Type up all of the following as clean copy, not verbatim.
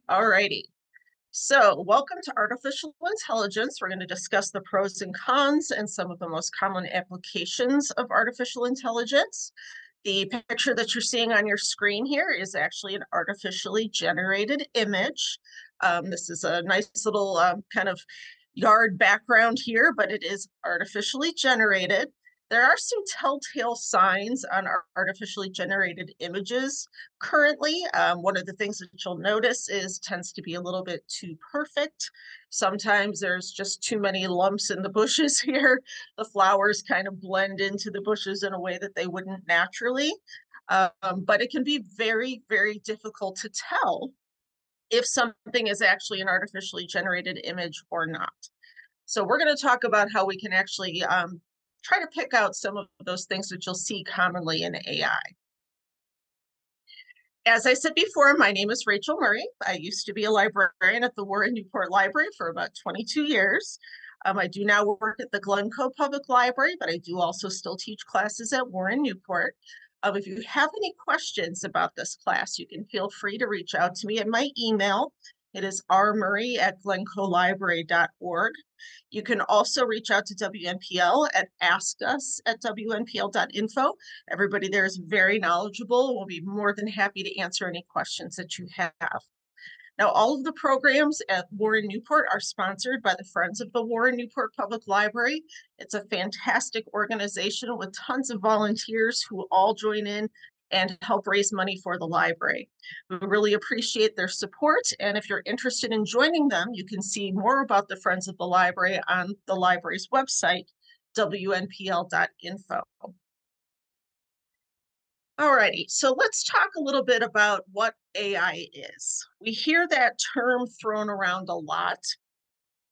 Alrighty. So, welcome to Artificial Intelligence. We're going to discuss the pros and cons and some of the most common applications of artificial intelligence. The picture that you're seeing on your screen here is actually an artificially generated image. This is a nice little kind of yard background here, but it is artificially generated. There are some telltale signs on our artificially generated images currently. One of the things that you'll notice is tends to be a little bit too perfect. Sometimes there's just too many lumps in the bushes here. The flowers kind of blend into the bushes in a way that they wouldn't naturally. But it can be very, very difficult to tell if something is actually an artificially generated image or not. So we're going to talk about how we can actually try to pick out some of those things that you'll see commonly in AI. As I said before, my name is Rachel Murray. I used to be a librarian at the Warren Newport Library for about 22 years. I do now work at the Glencoe Public Library, but I do also still teach classes at Warren Newport. If you have any questions about this class, you can feel free to reach out to me at my email. It is rmurray@glencoelibrary.org. You can also reach out to WNPL at askus@wnpl.info. Everybody there is very knowledgeable. We'll be more than happy to answer any questions that you have. Now, all of the programs at Warren Newport are sponsored by the Friends of the Warren Newport Public Library. It's a fantastic organization with tons of volunteers who all join in and help raise money for the library. We really appreciate their support, and if you're interested in joining them, you can see more about the Friends of the Library on the library's website, wnpl.info. Alrighty, so let's talk a little bit about what AI is. We hear that term thrown around a lot,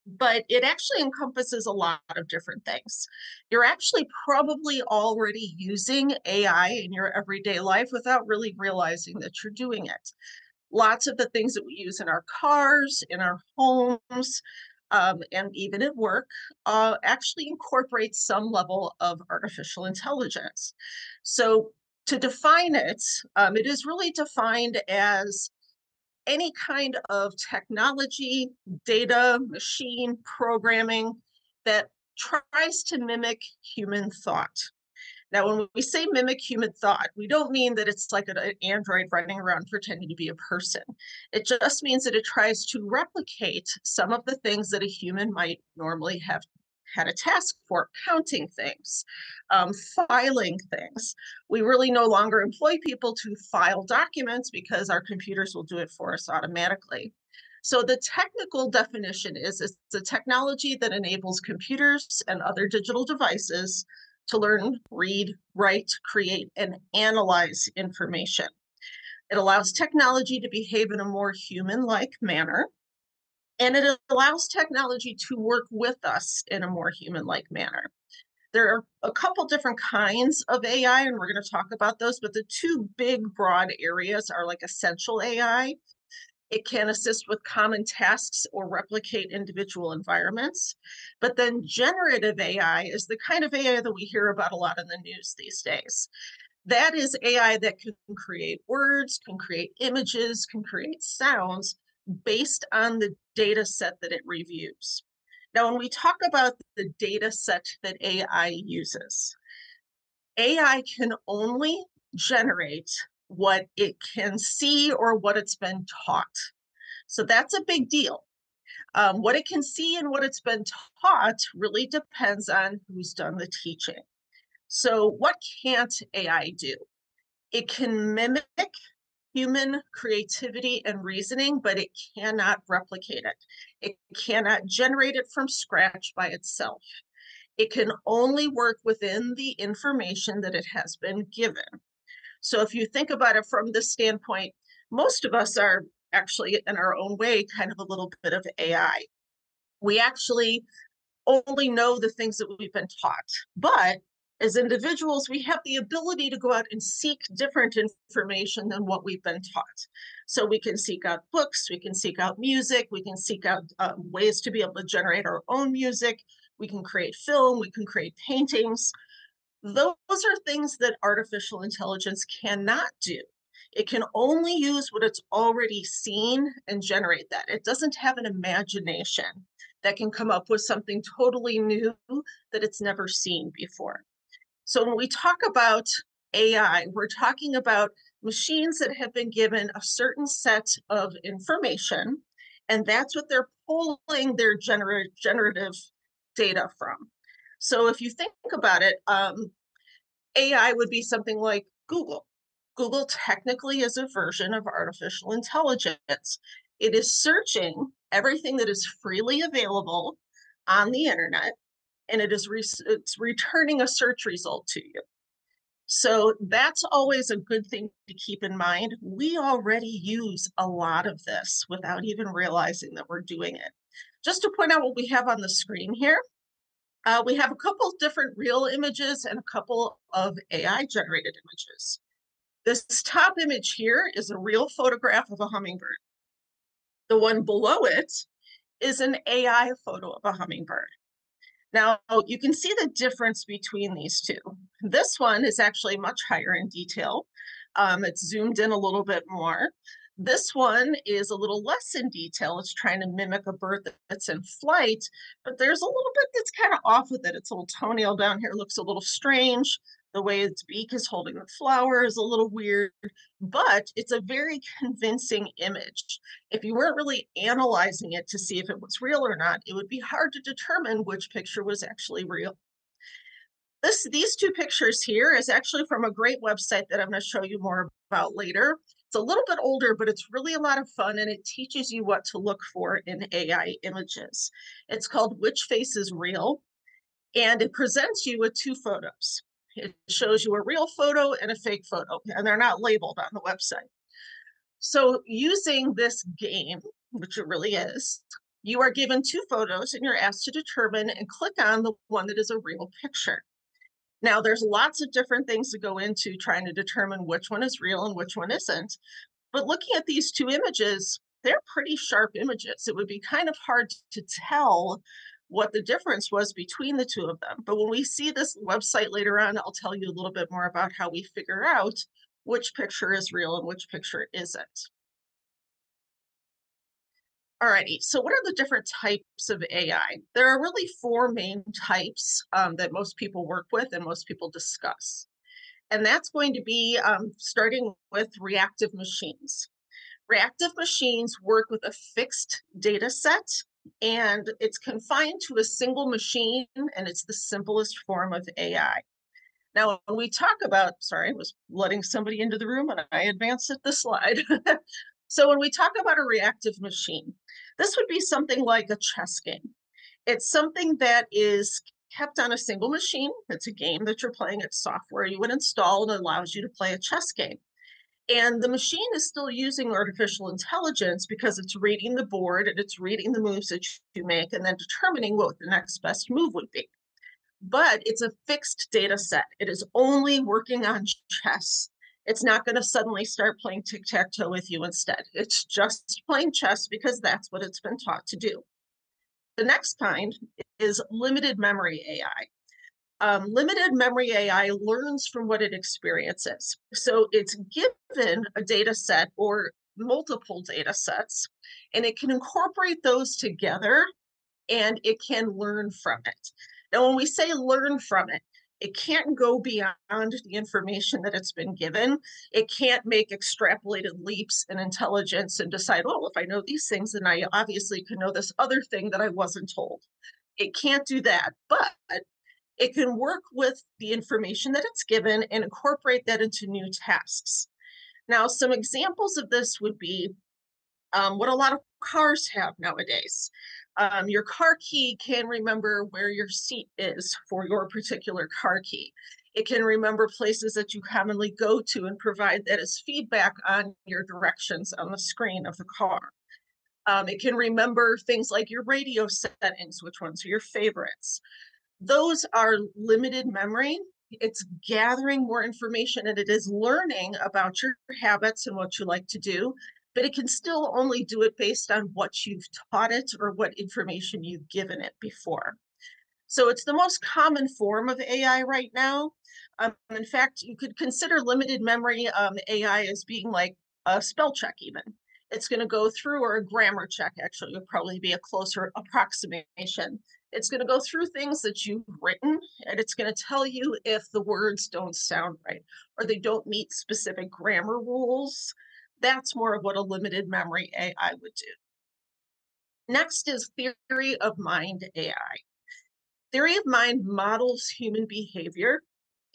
but it actually encompasses a lot of different things. You're actually probably already using AI in your everyday life without really realizing that you're doing it. Lots of the things that we use in our cars, in our homes, and even at work actually incorporate some level of artificial intelligence. So to define it, it is really defined as any kind of technology, data, machine programming that tries to mimic human thought. Now, when we say mimic human thought, we don't mean that it's like an android running around pretending to be a person. It just means that it tries to replicate some of the things that a human might normally have had a task for, counting things, filing things. We really no longer employ people to file documents because our computers will do it for us automatically. So the technical definition is it's a technology that enables computers and other digital devices to learn, read, write, create, and analyze information. It allows technology to behave in a more human-like manner, and it allows technology to work with us in a more human-like manner. There are a couple different kinds of AI, and we're going to talk about those, but the two big broad areas are like essential AI. It can assist with common tasks or replicate individual environments. But then generative AI is the kind of AI that we hear about a lot in the news these days. That is AI that can create words, can create images, can create sounds based on the data set that it reviews. Now, when we talk about the data set that AI uses, AI can only generate what it can see or what it's been taught. So that's a big deal. What it can see and what it's been taught really depends on who's done the teaching. So what can't AI do? It can mimic human creativity and reasoning, but it cannot replicate it. It cannot generate it from scratch by itself. It can only work within the information that it has been given. So if you think about it from this standpoint, most of us are actually, in our own way, kind of a little bit of AI. We actually only know the things that we've been taught. But as individuals, we have the ability to go out and seek different information than what we've been taught. So we can seek out books, we can seek out music, we can seek out ways to be able to generate our own music, we can create film, we can create paintings. Those are things that artificial intelligence cannot do. It can only use what it's already seen and generate that. It doesn't have an imagination that can come up with something totally new that it's never seen before. So when we talk about AI, we're talking about machines that have been given a certain set of information, and that's what they're pulling their generative data from. So if you think about it, AI would be something like Google. Google technically is a version of artificial intelligence. It is searching everything that is freely available on the internet, and it's returning a search result to you. So that's always a good thing to keep in mind. We already use a lot of this without even realizing that we're doing it. Just to point out what we have on the screen here, we have a couple different real images and a couple of AI generated images. This top image here is a real photograph of a hummingbird. The one below it is an AI photo of a hummingbird. Now, you can see the difference between these two. This one is actually much higher in detail. It's zoomed in a little bit more. This one is a little less in detail. It's trying to mimic a bird that's in flight, but there's a little bit that's kind of off with it. Its little toenail down here looks a little strange. The way its beak is holding the flower is a little weird, but it's a very convincing image. If you weren't really analyzing it to see if it was real or not, it would be hard to determine which picture was actually real. These two pictures here is actually from a great website that I'm going to show you more about later. It's a little bit older, but it's really a lot of fun, and it teaches you what to look for in AI images. It's called Which Face is Real, and it presents you with two photos. It shows you a real photo and a fake photo, and they're not labeled on the website. So using this game, which it really is, you are given two photos and you're asked to determine and click on the one that is a real picture. Now, there's lots of different things to go into trying to determine which one is real and which one isn't. But looking at these two images, they're pretty sharp images. It would be kind of hard to tell what the difference was between the two of them. But when we see this website later on, I'll tell you a little bit more about how we figure out which picture is real and which picture isn't. Alrighty, so what are the different types of AI? There are really four main types that most people work with and most people discuss. And that's going to be starting with reactive machines. Reactive machines work with a fixed data set, and it's confined to a single machine, and it's the simplest form of AI. Now, when we talk about, sorry, I was letting somebody into the room and I advanced the slide. So when we talk about a reactive machine, this would be something like a chess game. It's something that is kept on a single machine. It's a game that you're playing. It's software you would install and allows you to play a chess game. And the machine is still using artificial intelligence because it's reading the board and it's reading the moves that you make and then determining what the next best move would be. But it's a fixed data set. It is only working on chess. It's not going to suddenly start playing tic-tac-toe with you instead. It's just playing chess because that's what it's been taught to do. The next kind is limited memory AI. Limited memory AI learns from what it experiences. So it's given a data set or multiple data sets, and it can incorporate those together and it can learn from it. Now, when we say learn from it, it can't go beyond the information that it's been given. It can't make extrapolated leaps in intelligence and decide, oh, if I know these things, then I obviously can know this other thing that I wasn't told. It can't do that, but it can work with the information that it's given and incorporate that into new tasks. Now, some examples of this would be what a lot of cars have nowadays. Your car key can remember where your seat is for your particular car key. It can remember places that you commonly go to and provide that as feedback on your directions on the screen of the car. It can remember things like your radio settings, which ones are your favorites. Those are limited memory. It's gathering more information and it is learning about your habits and what you like to do, but it can still only do it based on what you've taught it or what information you've given it before. So it's the most common form of AI right now. In fact, you could consider limited memory AI as being like a spell check, even. It's going to go through, or a grammar check, actually, would probably be a closer approximation. It's going to go through things that you've written, and it's going to tell you if the words don't sound right or they don't meet specific grammar rules. That's more of what a limited memory AI would do. Next is theory of mind AI. Theory of mind models human behavior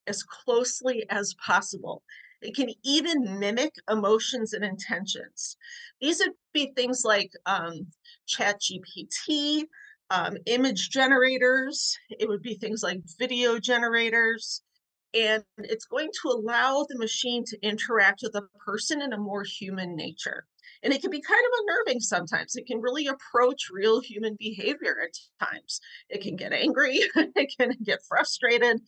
as closely as possible. It can even mimic emotions and intentions. These would be things like ChatGPT, image generators. It would be things like video generators. And it's going to allow the machine to interact with a person in a more human nature. And it can be kind of unnerving sometimes. It can really approach real human behavior at times. It can get angry, it can get frustrated,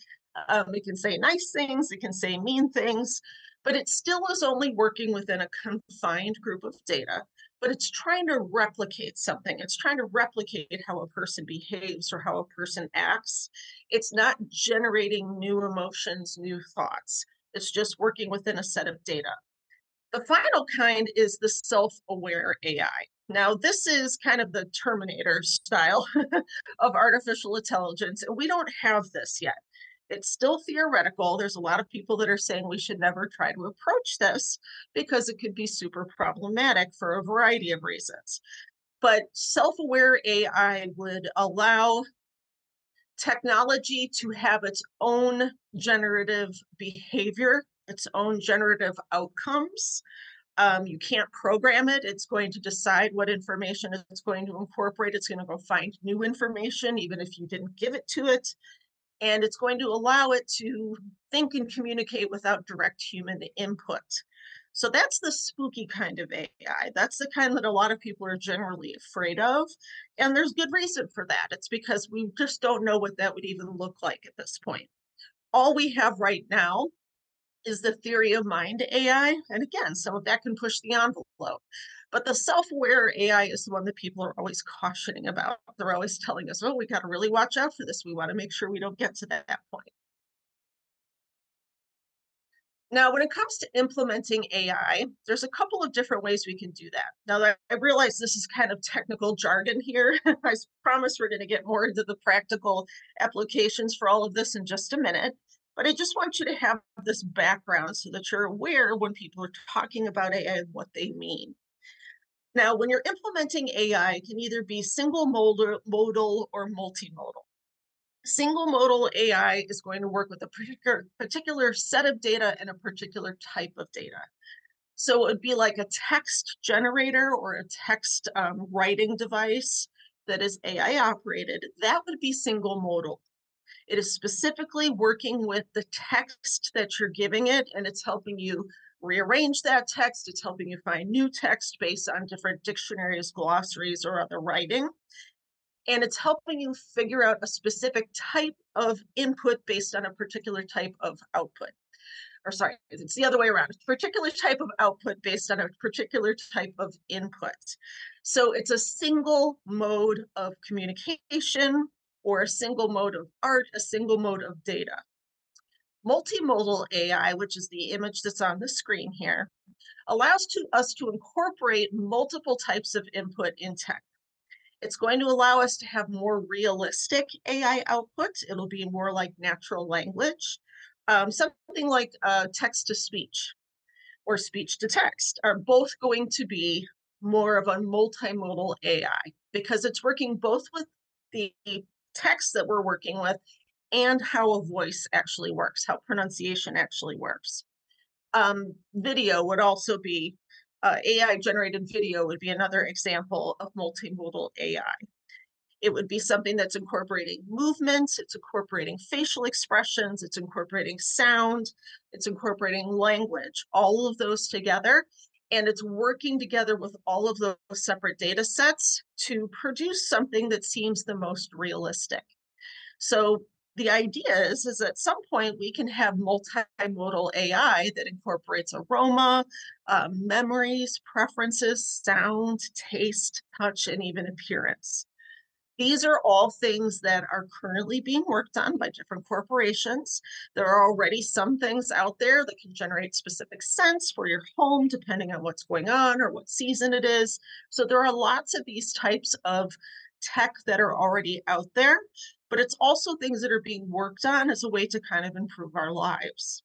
it can say nice things, it can say mean things, but it still is only working within a confined group of data. But it's trying to replicate something. It's trying to replicate how a person behaves or how a person acts. It's not generating new emotions, new thoughts. It's just working within a set of data. The final kind is the self-aware AI. Now, this is kind of the Terminator style of artificial intelligence, and we don't have this yet. It's still theoretical. There's a lot of people that are saying we should never try to approach this because it could be super problematic for a variety of reasons. But self-aware AI would allow technology to have its own generative behavior, its own generative outcomes. You can't program it. It's going to decide what information it's going to incorporate. It's going to go find new information, even if you didn't give it to it. And it's going to allow it to think and communicate without direct human input. So that's the spooky kind of AI. That's the kind that a lot of people are generally afraid of. And there's good reason for that. It's because we just don't know what that would even look like at this point. All we have right now is the theory of mind AI. And again, some of that can push the envelope. But the self aware AI is the one that people are always cautioning about. They're always telling us, oh, we got to really watch out for this. We want to make sure we don't get to that point. Now, when it comes to implementing AI, there's a couple of different ways we can do that. Now, I realize this is kind of technical jargon here. I promise we're going to get more into the practical applications for all of this in just a minute. But I just want you to have this background so that you're aware when people are talking about AI and what they mean. Now, when you're implementing AI, it can either be single modal or multimodal. Single modal AI is going to work with a particular set of data and a particular type of data. So it would be like a text generator or a text writing device that is AI operated. That would be single modal. It is specifically working with the text that you're giving it, and it's helping you rearrange that text. It's helping you find new text based on different dictionaries, glossaries, or other writing. And it's helping you figure out a specific type of input based on a particular type of output. Or sorry, it's the other way around. It's a particular type of output based on a particular type of input. So it's a single mode of communication or a single mode of art, a single mode of data. Multimodal AI, which is the image that's on the screen here, allows us to incorporate multiple types of input in text. It's going to allow us to have more realistic AI output. It'll be more like natural language. Something like text to speech or speech to text are both going to be more of a multimodal AI because it's working both with the text that we're working with and how a voice actually works, how pronunciation actually works. Video would also be AI generated video would be another example of multimodal AI. It would be something that's incorporating movement, it's incorporating facial expressions, it's incorporating sound, it's incorporating language, all of those together. And it's working together with all of those separate data sets to produce something that seems the most realistic. So the idea is at some point we can have multimodal AI that incorporates aroma, memories, preferences, sound, taste, touch, and even appearance. These are all things that are currently being worked on by different corporations. There are already some things out there that can generate specific scents for your home, depending on what's going on or what season it is. So there are lots of these types of tech that are already out there, but it's also things that are being worked on as a way to kind of improve our lives.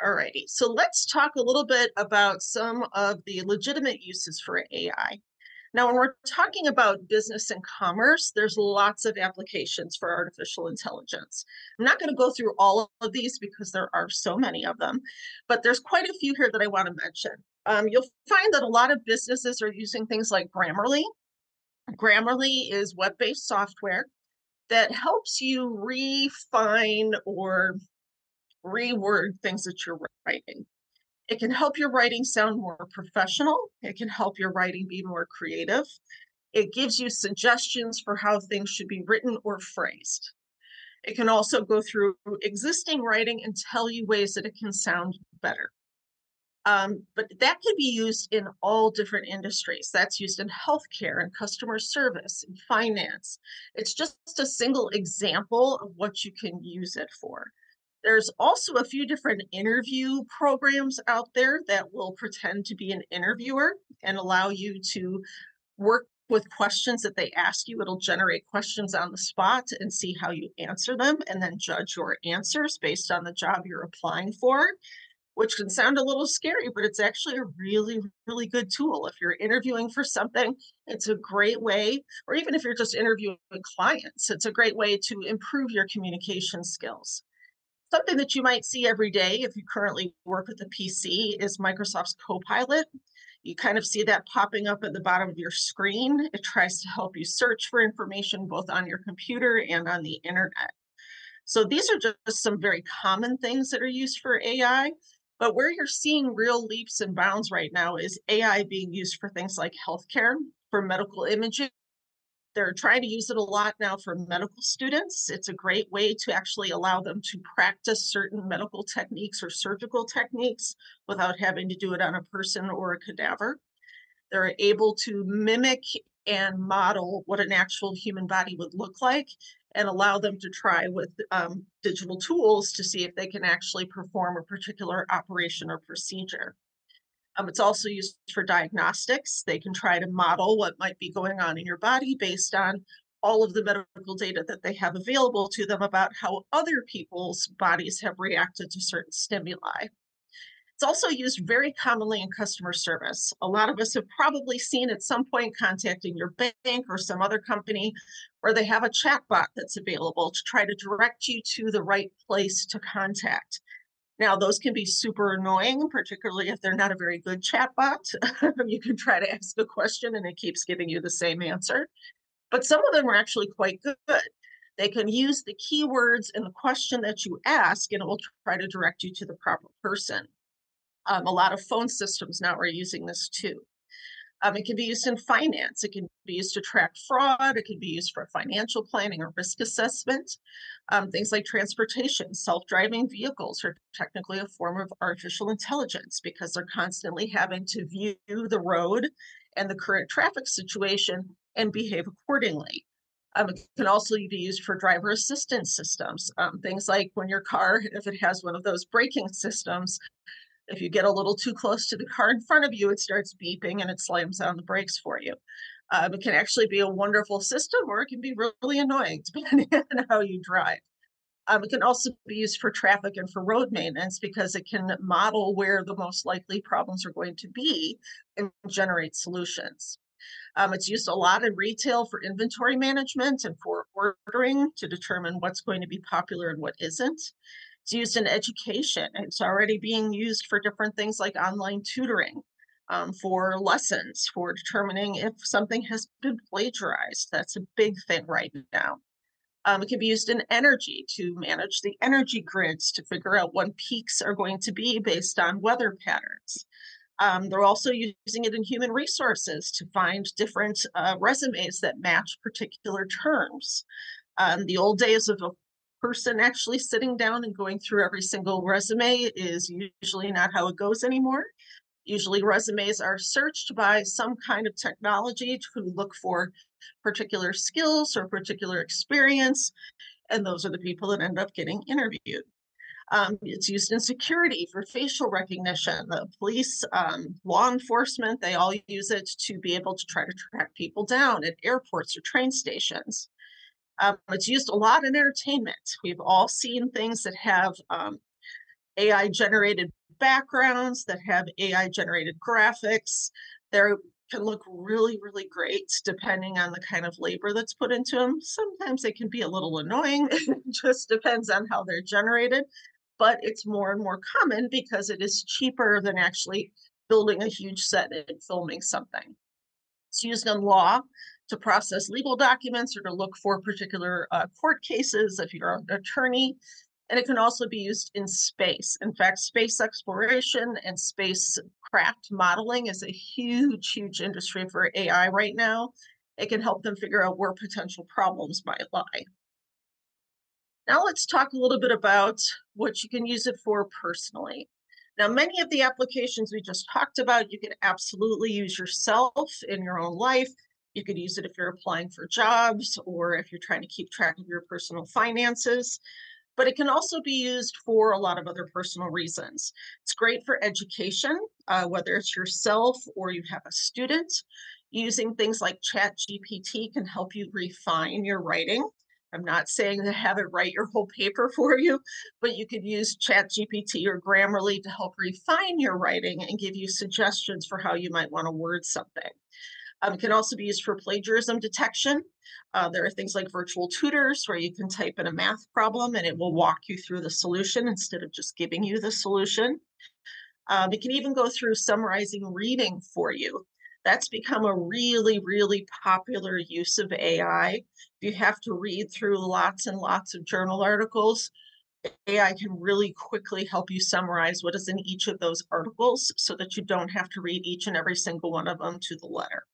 Alrighty, so let's talk a little bit about some of the legitimate uses for AI. Now, when we're talking about business and commerce, there's lots of applications for artificial intelligence. I'm not going to go through all of these because there are so many of them, but there's quite a few here that I want to mention. You'll find that a lot of businesses are using things like Grammarly. Grammarly is web based software that helps you refine or reword things that you're writing. It can help your writing sound more professional. It can help your writing be more creative. It gives you suggestions for how things should be written or phrased. It can also go through existing writing and tell you ways that it can sound better. But that can be used in all different industries. That's used in healthcare and customer service and finance. It's just a single example of what you can use it for. There's also a few different interview programs out there that will pretend to be an interviewer and allow you to work with questions that they ask you. It'll generate questions on the spot and see how you answer them, and then judge your answers based on the job you're applying for, which can sound a little scary, but it's actually a really, really good tool. If you're interviewing for something, it's a great way, or even if you're just interviewing clients, it's a great way to improve your communication skills. Something that you might see every day if you currently work with a PC is Microsoft's Copilot. You kind of see that popping up at the bottom of your screen. It tries to help you search for information both on your computer and on the internet. So these are just some very common things that are used for AI. But where you're seeing real leaps and bounds right now is AI being used for things like healthcare, for medical imaging. They're trying to use it a lot now for medical students. It's a great way to actually allow them to practice certain medical techniques or surgical techniques without having to do it on a person or a cadaver. They're able to mimic and model what an actual human body would look like and allow them to try with digital tools to see if they can actually perform a particular operation or procedure. It's also used for diagnostics. They can try to model what might be going on in your body based on all of the medical data that they have available to them about how other people's bodies have reacted to certain stimuli. It's also used very commonly in customer service. A lot of us have probably seen at some point contacting your bank or some other company where they have a chatbot that's available to try to direct you to the right place to contact. Now, those can be super annoying, particularly if they're not a very good chatbot. You can try to ask a question and it keeps giving you the same answer. But some of them are actually quite good. They can use the keywords in the question that you ask, and it will try to direct you to the proper person. A lot of phone systems now are using this too. It can be used in finance. It can be used to track fraud. It can be used for financial planning or risk assessment. Things like transportation, self-driving vehicles are technically a form of artificial intelligence because they're constantly having to view the road and the current traffic situation and behave accordingly. It can also be used for driver assistance systems. Things like when your car, if it has one of those braking systems, if you get a little too close to the car in front of you, it starts beeping and it slams on the brakes for you. It can actually be a wonderful system, or it can be really annoying depending on how you drive. It can also be used for traffic and for road maintenance because it can model where the most likely problems are going to be and generate solutions. It's used a lot in retail for inventory management and for ordering to determine what's going to be popular and what isn't. It's used in education. It's already being used for different things like online tutoring, for lessons, for determining if something has been plagiarized. That's a big thing right now. It can be used in energy to manage the energy grids to figure out when peaks are going to be based on weather patterns. They're also using it in human resources to find different resumes that match particular terms. The old days of a person actually sitting down and going through every single resume is usually not how it goes anymore. Usually, resumes are searched by some kind of technology to look for particular skills or particular experience, and those are the people that end up getting interviewed. It's used in security for facial recognition. The police, law enforcement, they all use it to be able to try to track people down at airports or train stations. It's used a lot in entertainment. We've all seen things that have AI generated backgrounds, that have AI generated graphics. They can look really, really great depending on the kind of labor that's put into them. Sometimes they can be a little annoying. It just depends on how they're generated, but it's more and more common because it is cheaper than actually building a huge set and filming something. It's used in law to process legal documents or to look for particular court cases if you're an attorney. And it can also be used in space. In fact, space exploration and spacecraft modeling is a huge, huge industry for AI right now. It can help them figure out where potential problems might lie. Now let's talk a little bit about what you can use it for personally. Now, many of the applications we just talked about, you can absolutely use yourself in your own life. You could use it if you're applying for jobs or if you're trying to keep track of your personal finances, but it can also be used for a lot of other personal reasons. It's great for education, whether it's yourself or you have a student. Using things like ChatGPT can help you refine your writing. I'm not saying to have it write your whole paper for you, but you could use ChatGPT or Grammarly to help refine your writing and give you suggestions for how you might want to word something. It can also be used for plagiarism detection. There are things like virtual tutors where you can type in a math problem and it will walk you through the solution instead of just giving you the solution. It can even go through summarizing reading for you. That's become a really, really popular use of AI. If you have to read through lots and lots of journal articles, AI can really quickly help you summarize what is in each of those articles so that you don't have to read each and every single one of them to the letter.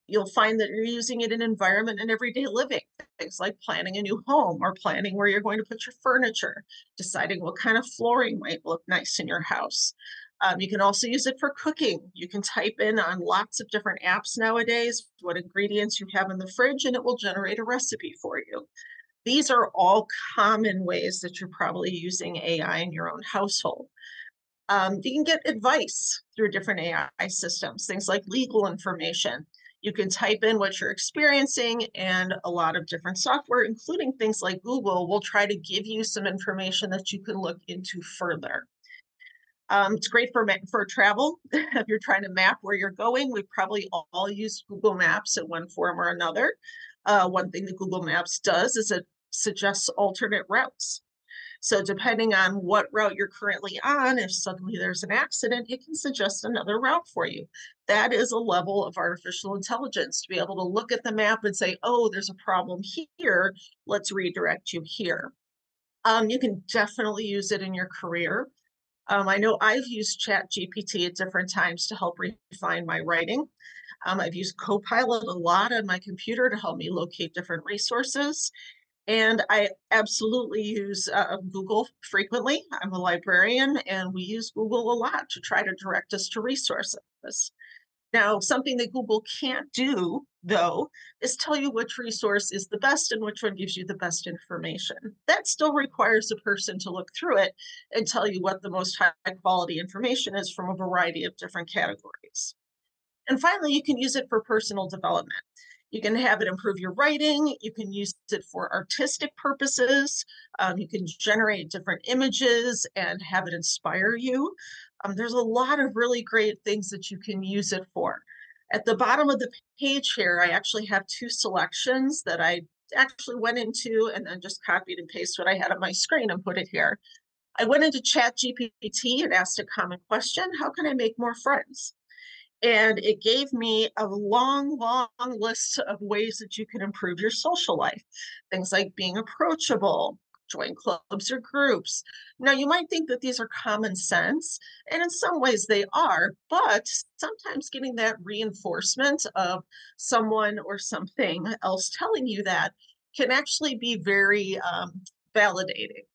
You'll find that you're using it in environment and everyday living, things like planning a new home or planning where you're going to put your furniture, deciding what kind of flooring might look nice in your house. You can also use it for cooking. You can type in on lots of different apps nowadays what ingredients you have in the fridge, and it will generate a recipe for you. These are all common ways that you're probably using AI in your own household. You can get advice through different AI systems, things like legal information. You can type in what you're experiencing, and a lot of different software, including things like Google, will try to give you some information that you can look into further. It's great for travel. If you're trying to map where you're going, we probably all use Google Maps in one form or another. One thing that Google Maps does is it suggests alternate routes. So depending on what route you're currently on, if suddenly there's an accident, it can suggest another route for you. That is a level of artificial intelligence to be able to look at the map and say, oh, there's a problem here. Let's redirect you here. You can definitely use it in your career. I know I've used ChatGPT at different times to help refine my writing. I've used Copilot a lot on my computer to help me locate different resources. And I absolutely use Google frequently. I'm a librarian, and we use Google a lot to try to direct us to resources. Now, something that Google can't do, though, is tell you which resource is the best and which one gives you the best information. That still requires a person to look through it and tell you what the most high quality information is from a variety of different categories. And finally, you can use it for personal development. You can have it improve your writing. You can use it for artistic purposes. You can generate different images and have it inspire you. There's a lot of really great things that you can use it for. At the bottom of the page here, I actually have two selections that I actually went into and then just copied and pasted what I had on my screen and put it here. I went into ChatGPT and asked a common question: how can I make more friends? And it gave me a long, long list of ways that you can improve your social life. Things like being approachable, join clubs or groups. Now, you might think that these are common sense, and in some ways they are, but sometimes getting that reinforcement of someone or something else telling you that can actually be very validating.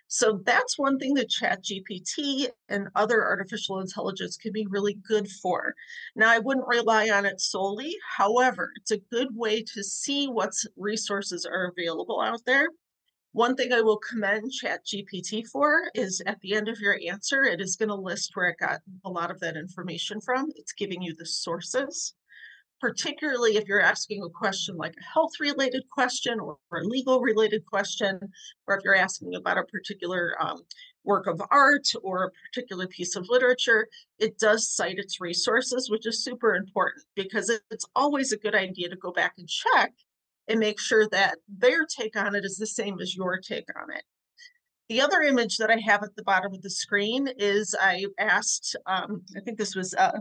So that's one thing that ChatGPT and other artificial intelligence can be really good for. Now, I wouldn't rely on it solely. However, it's a good way to see what resources are available out there. One thing I will commend ChatGPT for is at the end of your answer, it is going to list where it got a lot of that information from. It's giving you the sources, particularly if you're asking a question like a health related question or a legal related question, or if you're asking about a particular work of art or a particular piece of literature, it does cite its resources, which is super important because it's always a good idea to go back and check and make sure that their take on it is the same as your take on it. The other image that I have at the bottom of the screen is I asked, I think this was I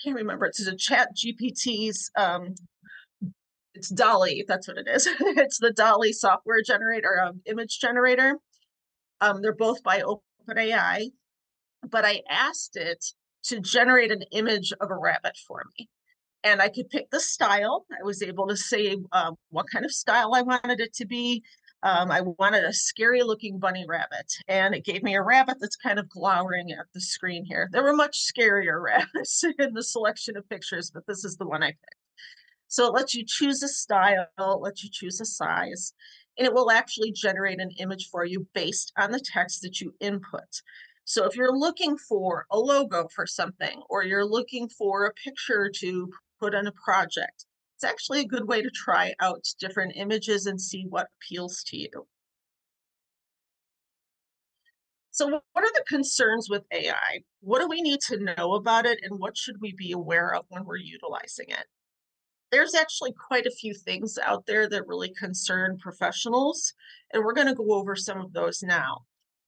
can't remember. It's a Chat GPT's. It's Dolly. That's what it is. It's the Dolly software generator, image generator. They're both by OpenAI, but I asked it to generate an image of a rabbit for me, and I could pick the style. I was able to say what kind of style I wanted it to be. I wanted a scary looking bunny rabbit, and it gave me a rabbit that's kind of glowering at the screen here. There were much scarier rabbits in the selection of pictures, but this is the one I picked. So it lets you choose a style, it lets you choose a size, and it will actually generate an image for you based on the text that you input. So if you're looking for a logo for something, or you're looking for a picture to put in a project, it's actually a good way to try out different images and see what appeals to you. So what are the concerns with AI? What do we need to know about it, and what should we be aware of when we're utilizing it? There's actually quite a few things out there that really concern professionals, and we're going to go over some of those now.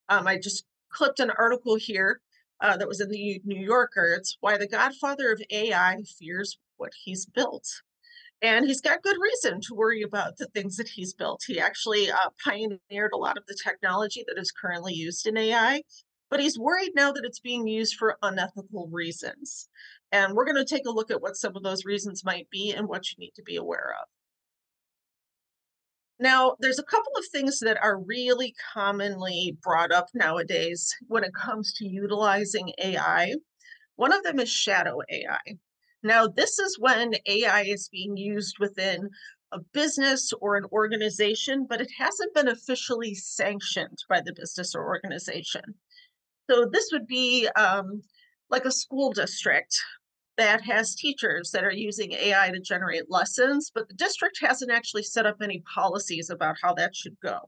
I just clipped an article here that was in the New Yorker. It's why the godfather of AI fears what he's built. And he's got good reason to worry about the things that he's built. He actually pioneered a lot of the technology that is currently used in AI, but he's worried now that it's being used for unethical reasons. And we're going to take a look at what some of those reasons might be and what you need to be aware of. Now, there's a couple of things that are really commonly brought up nowadays when it comes to utilizing AI. One of them is shadow AI. Now, this is when AI is being used within a business or an organization, but it hasn't been officially sanctioned by the business or organization. So, this would be like a school district that has teachers that are using AI to generate lessons, but the district hasn't actually set up any policies about how that should go.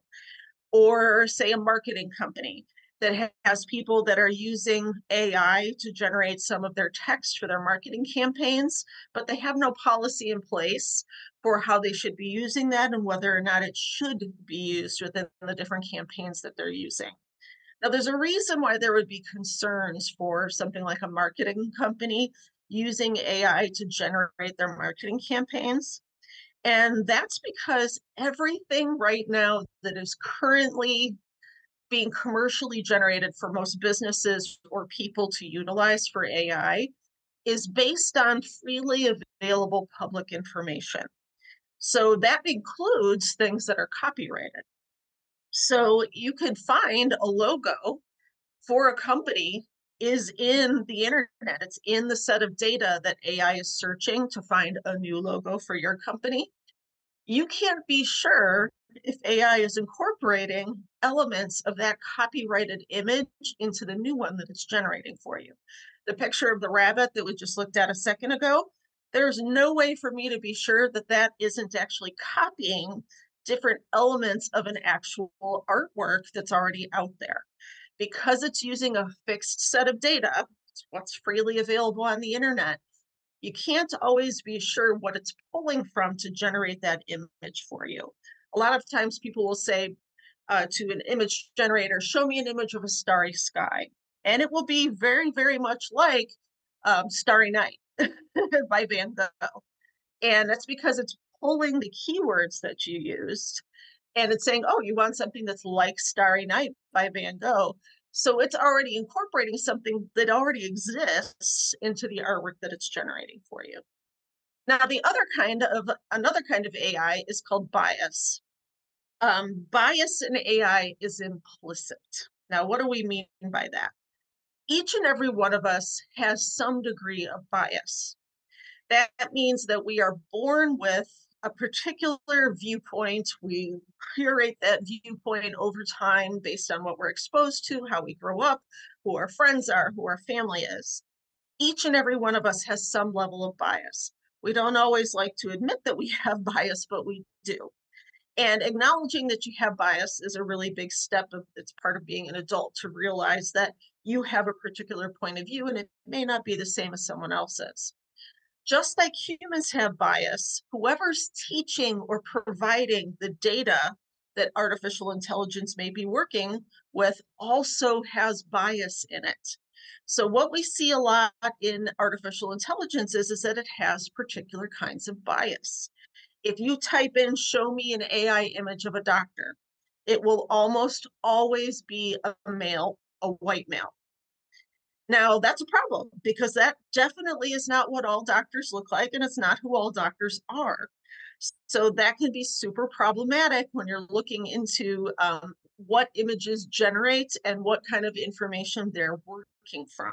Or, say, a marketing company that has people that are using AI to generate some of their text for their marketing campaigns, but they have no policy in place for how they should be using that and whether or not it should be used within the different campaigns that they're using. Now, there's a reason why there would be concerns for something like a marketing company using AI to generate their marketing campaigns. And that's because everything right now that is currently being commercially generated for most businesses or people to utilize for AI is based on freely available public information. So that includes things that are copyrighted. So you could find a logo for a company is in the internet. It's in the set of data that AI is searching to find a new logo for your company. You can't be sure if AI is incorporating elements of that copyrighted image into the new one that it's generating for you. The picture of the rabbit that we just looked at a second ago, there's no way for me to be sure that that isn't actually copying different elements of an actual artwork that's already out there. Because it's using a fixed set of data, it's what's freely available on the internet, you can't always be sure what it's pulling from to generate that image for you. A lot of times people will say to an image generator, show me an image of a starry sky. And it will be very, very much like Starry Night by Van Gogh. And that's because it's pulling the keywords that you used and it's saying, oh, you want something that's like Starry Night by Van Gogh. So it's already incorporating something that already exists into the artwork that it's generating for you. Now, the other kind of another kind of AI is called bias. Bias in AI is implicit. Now, what do we mean by that? Each and every one of us has some degree of bias. That means that we are born with a particular viewpoint. We curate that viewpoint over time based on what we're exposed to, how we grow up, who our friends are, who our family is. Each and every one of us has some level of bias. We don't always like to admit that we have bias, but we do. And acknowledging that you have bias is a really big step of it's part of being an adult to realize that you have a particular point of view and it may not be the same as someone else's. Just like humans have bias, whoever's teaching or providing the data that artificial intelligence may be working with also has bias in it. So what we see a lot in artificial intelligence is that it has particular kinds of bias. If you type in "show me an AI image of a doctor," it will almost always be a male, a white male. Now, that's a problem because that definitely is not what all doctors look like, and it's not who all doctors are. So that can be super problematic when you're looking into what images generate and what kind of information they're working from.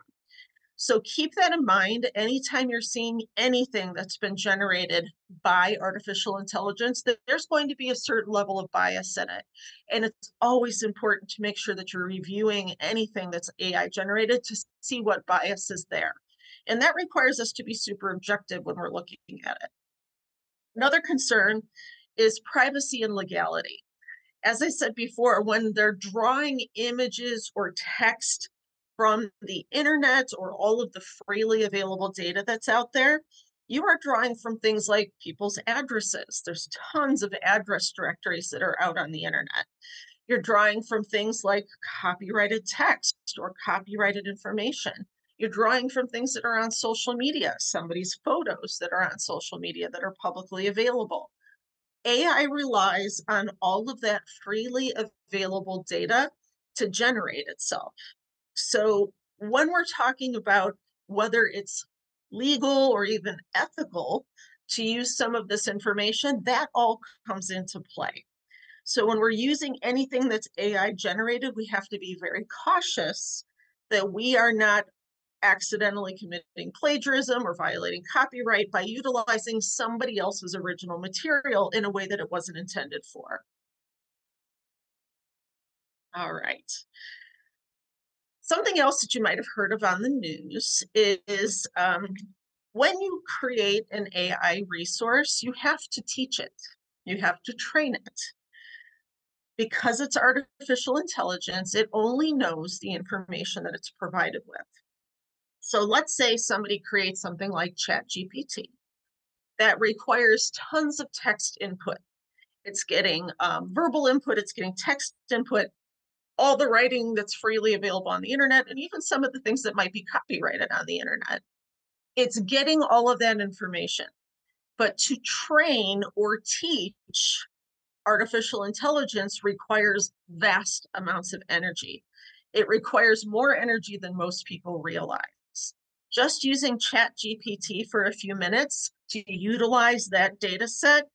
So keep that in mind anytime you're seeing anything that's been generated by artificial intelligence, that there's going to be a certain level of bias in it. And it's always important to make sure that you're reviewing anything that's AI generated to see what bias is there. And that requires us to be super objective when we're looking at it. Another concern is privacy and legality. As I said before, when they're drawing images or text from the internet or all of the freely available data that's out there, you are drawing from things like people's addresses. There's tons of address directories that are out on the internet. You're drawing from things like copyrighted text or copyrighted information. You're drawing from things that are on social media, somebody's photos that are on social media that are publicly available. AI relies on all of that freely available data to generate itself. So when we're talking about whether it's legal or even ethical to use some of this information, that all comes into play. So when we're using anything that's AI generated, we have to be very cautious that we are not accidentally committing plagiarism or violating copyright by utilizing somebody else's original material in a way that it wasn't intended for. All right. Something else that you might have heard of on the news is when you create an AI resource, you have to teach it, you have to train it. Because it's artificial intelligence, it only knows the information that it's provided with. So let's say somebody creates something like ChatGPT that requires tons of text input. It's getting verbal input, it's getting text input, all the writing that's freely available on the internet, and even some of the things that might be copyrighted on the internet. It's getting all of that information. But to train or teach artificial intelligence requires vast amounts of energy. It requires more energy than most people realize. Just using ChatGPT for a few minutes to utilize that data set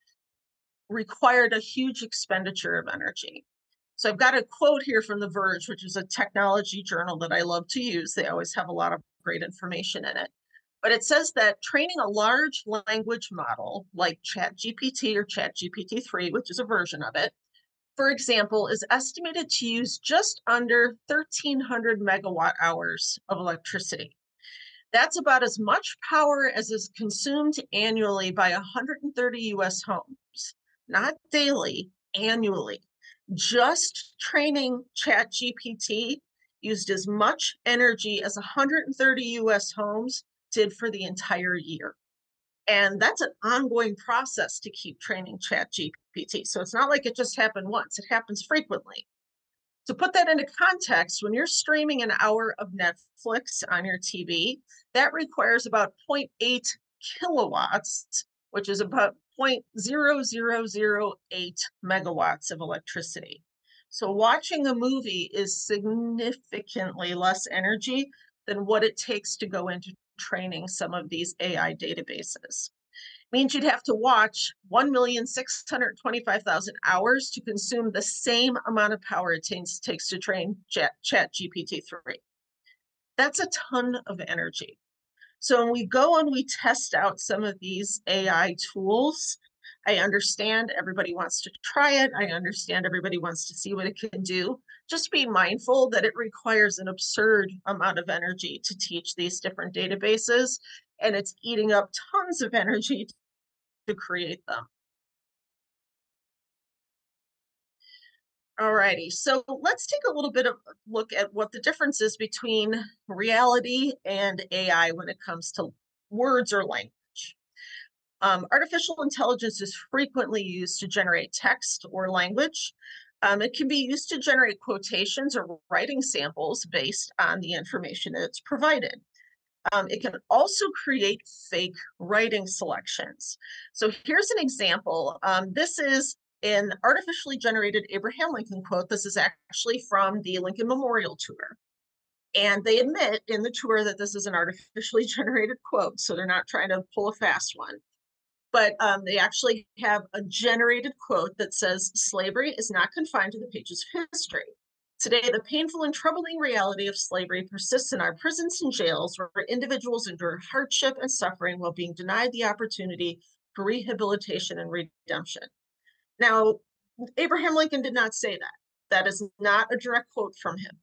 required a huge expenditure of energy. So I've got a quote here from The Verge, which is a technology journal that I love to use. They always have a lot of great information in it. But it says that training a large language model like ChatGPT or ChatGPT 3, which is a version of it, for example, is estimated to use just under 1,300 megawatt hours of electricity. That's about as much power as is consumed annually by 130 US homes, not daily, annually. Just training ChatGPT used as much energy as 130 US homes did for the entire year. And that's an ongoing process to keep training ChatGPT. So it's not like it just happened once, it happens frequently. To put that into context, when you're streaming an hour of Netflix on your TV, that requires about zero point 0.8 kilowatts, which is about 0.0008 megawatts of electricity. So watching a movie is significantly less energy than what it takes to go into training some of these AI databases. Means you'd have to watch 1,625,000 hours to consume the same amount of power it takes to train ChatGPT-3. That's a ton of energy. So when we go and we test out some of these AI tools, I understand everybody wants to try it. I understand everybody wants to see what it can do. Just be mindful that it requires an absurd amount of energy to teach these different databases, and it's eating up tons of energy to create them. Alrighty, so let's take a little bit of a look at what the difference is between reality and AI when it comes to words or language. Artificial intelligence is frequently used to generate text or language. It can be used to generate quotations or writing samples based on the information that's provided. It can also create fake writing selections. So here's an example. This is an artificially generated Abraham Lincoln quote. This is actually from the Lincoln Memorial Tour. And they admit in the tour that this is an artificially generated quote, so they're not trying to pull a fast one. But they actually have a generated quote that says, "Slavery is not confined to the pages of history. Today, the painful and troubling reality of slavery persists in our prisons and jails, where individuals endure hardship and suffering while being denied the opportunity for rehabilitation and redemption." Now, Abraham Lincoln did not say that. That is not a direct quote from him.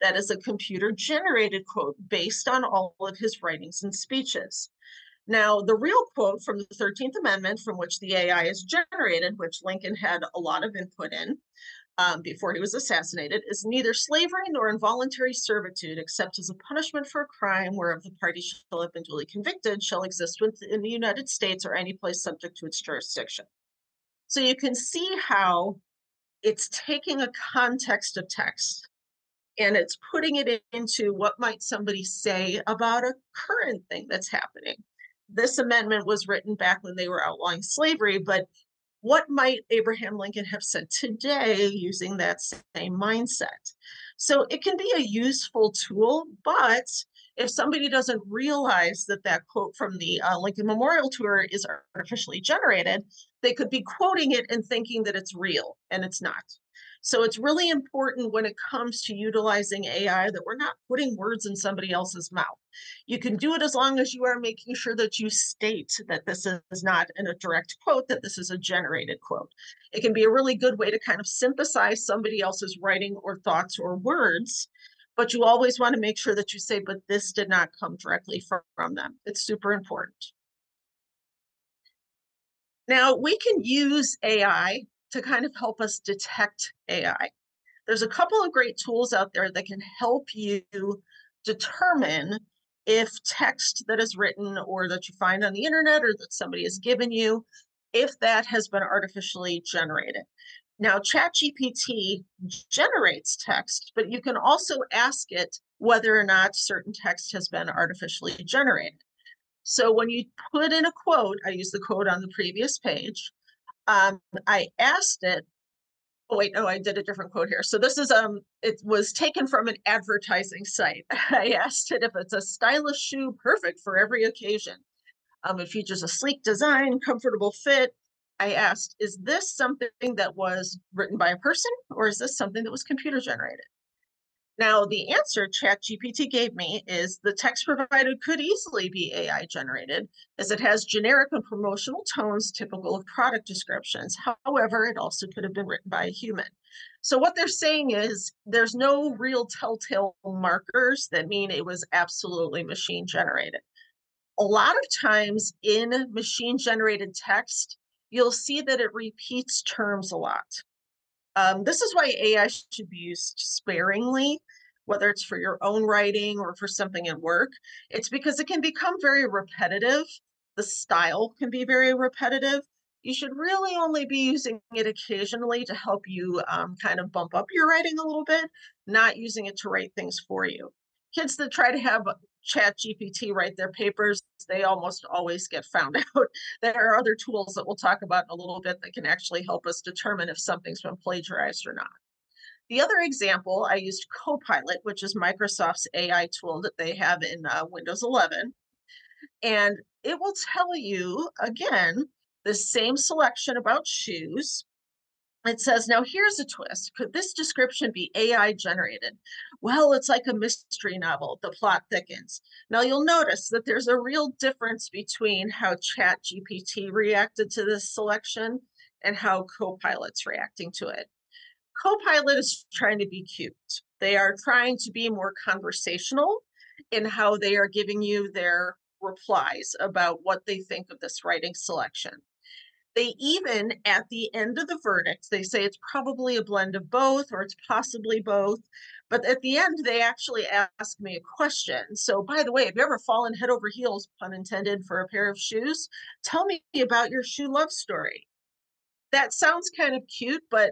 That is a computer generated quote based on all of his writings and speeches. Now, the real quote from the 13th Amendment, from which the AI is generated, which Lincoln had a lot of input in before he was assassinated, is "Neither slavery nor involuntary servitude, except as a punishment for a crime whereof the party shall have been duly convicted, shall exist within the United States or any place subject to its jurisdiction." So you can see how it's taking a context of text and it's putting it into what might somebody say about a current thing that's happening. This amendment was written back when they were outlawing slavery, but what might Abraham Lincoln have said today using that same mindset? So it can be a useful tool, but if somebody doesn't realize that that quote from the Lincoln Memorial Tour is artificially generated, they could be quoting it and thinking that it's real, and it's not. So it's really important when it comes to utilizing AI that we're not putting words in somebody else's mouth. You can do it as long as you are making sure that you state that this is not in a direct quote, that this is a generated quote. It can be a really good way to kind of synthesize somebody else's writing or thoughts or words, but you always want to make sure that you say, "But this did not come directly from them." It's super important. Now, we can use AI to kind of help us detect AI. There's a couple of great tools out there that can help you determine if text that is written or that you find on the internet or that somebody has given you, if that has been artificially generated. Now, ChatGPT generates text, but you can also ask it whether or not certain text has been artificially generated. So when you put in a quote, I use the quote on the previous page. I asked it. Oh wait, no, I did a different quote here. So this is it was taken from an advertising site. I asked it if it's a stylish shoe perfect for every occasion. It features a sleek design, comfortable fit. I asked, is this something that was written by a person or is this something that was computer generated? Now, the answer ChatGPT gave me is the text provided could easily be AI generated, as it has generic and promotional tones typical of product descriptions. However, it also could have been written by a human. So, what they're saying is there's no real telltale markers that mean it was absolutely machine generated. A lot of times in machine generated text, you'll see that it repeats terms a lot. This is why AI should be used sparingly, whether it's for your own writing or for something at work. It's because it can become very repetitive. The style can be very repetitive. You should really only be using it occasionally to help you kind of bump up your writing a little bit, not using it to write things for you. Kids that try to have Chat GPT write their papers, they almost always get found out. There are other tools that we'll talk about in a little bit that can actually help us determine if something's been plagiarized or not. The other example, I used Copilot, which is Microsoft's AI tool that they have in Windows 11. And it will tell you, again, the same selection about shoes. It says, now here's a twist. Could this description be AI generated? Well, it's like a mystery novel. The plot thickens. Now you'll notice that there's a real difference between how ChatGPT reacted to this selection and how Copilot's reacting to it. Copilot is trying to be cute. They are trying to be more conversational in how they are giving you their replies about what they think of this writing selection. They even, at the end of the verdict, they say it's probably a blend of both or it's possibly both. But at the end, they actually ask me a question. So, by the way, have you ever fallen head over heels, pun intended, for a pair of shoes? Tell me about your shoe love story. That sounds kind of cute, but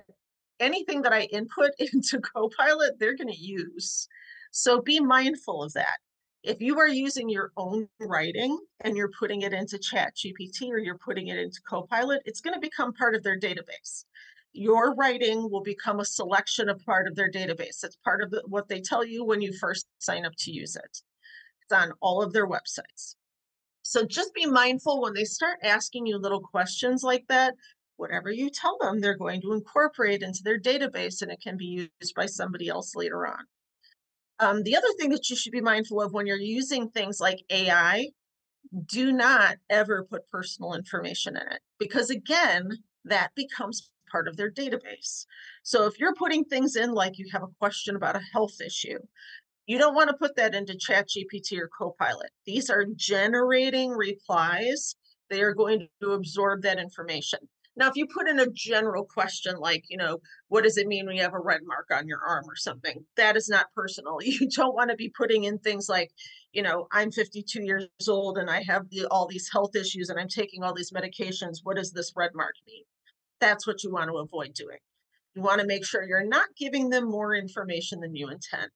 anything that I input into Copilot, they're going to use. So be mindful of that. If you are using your own writing and you're putting it into ChatGPT or you're putting it into Copilot, it's going to become part of their database. Your writing will become a selection of part of their database. It's part of what they tell you when you first sign up to use it. It's on all of their websites. So just be mindful when they start asking you little questions like that. Whatever you tell them, they're going to incorporate into their database and it can be used by somebody else later on. The other thing that you should be mindful of when you're using things like AI, do not ever put personal information in it because, again, that becomes part of their database. So if you're putting things in like you have a question about a health issue, you don't want to put that into ChatGPT or Copilot. These are generating replies. They are going to absorb that information. Now, if you put in a general question like, what does it mean when you have a red mark on your arm or something? That is not personal. You don't want to be putting in things like, I'm 52 years old and I have all these health issues and I'm taking all these medications. What does this red mark mean? That's what you want to avoid doing. You want to make sure you're not giving them more information than you intend.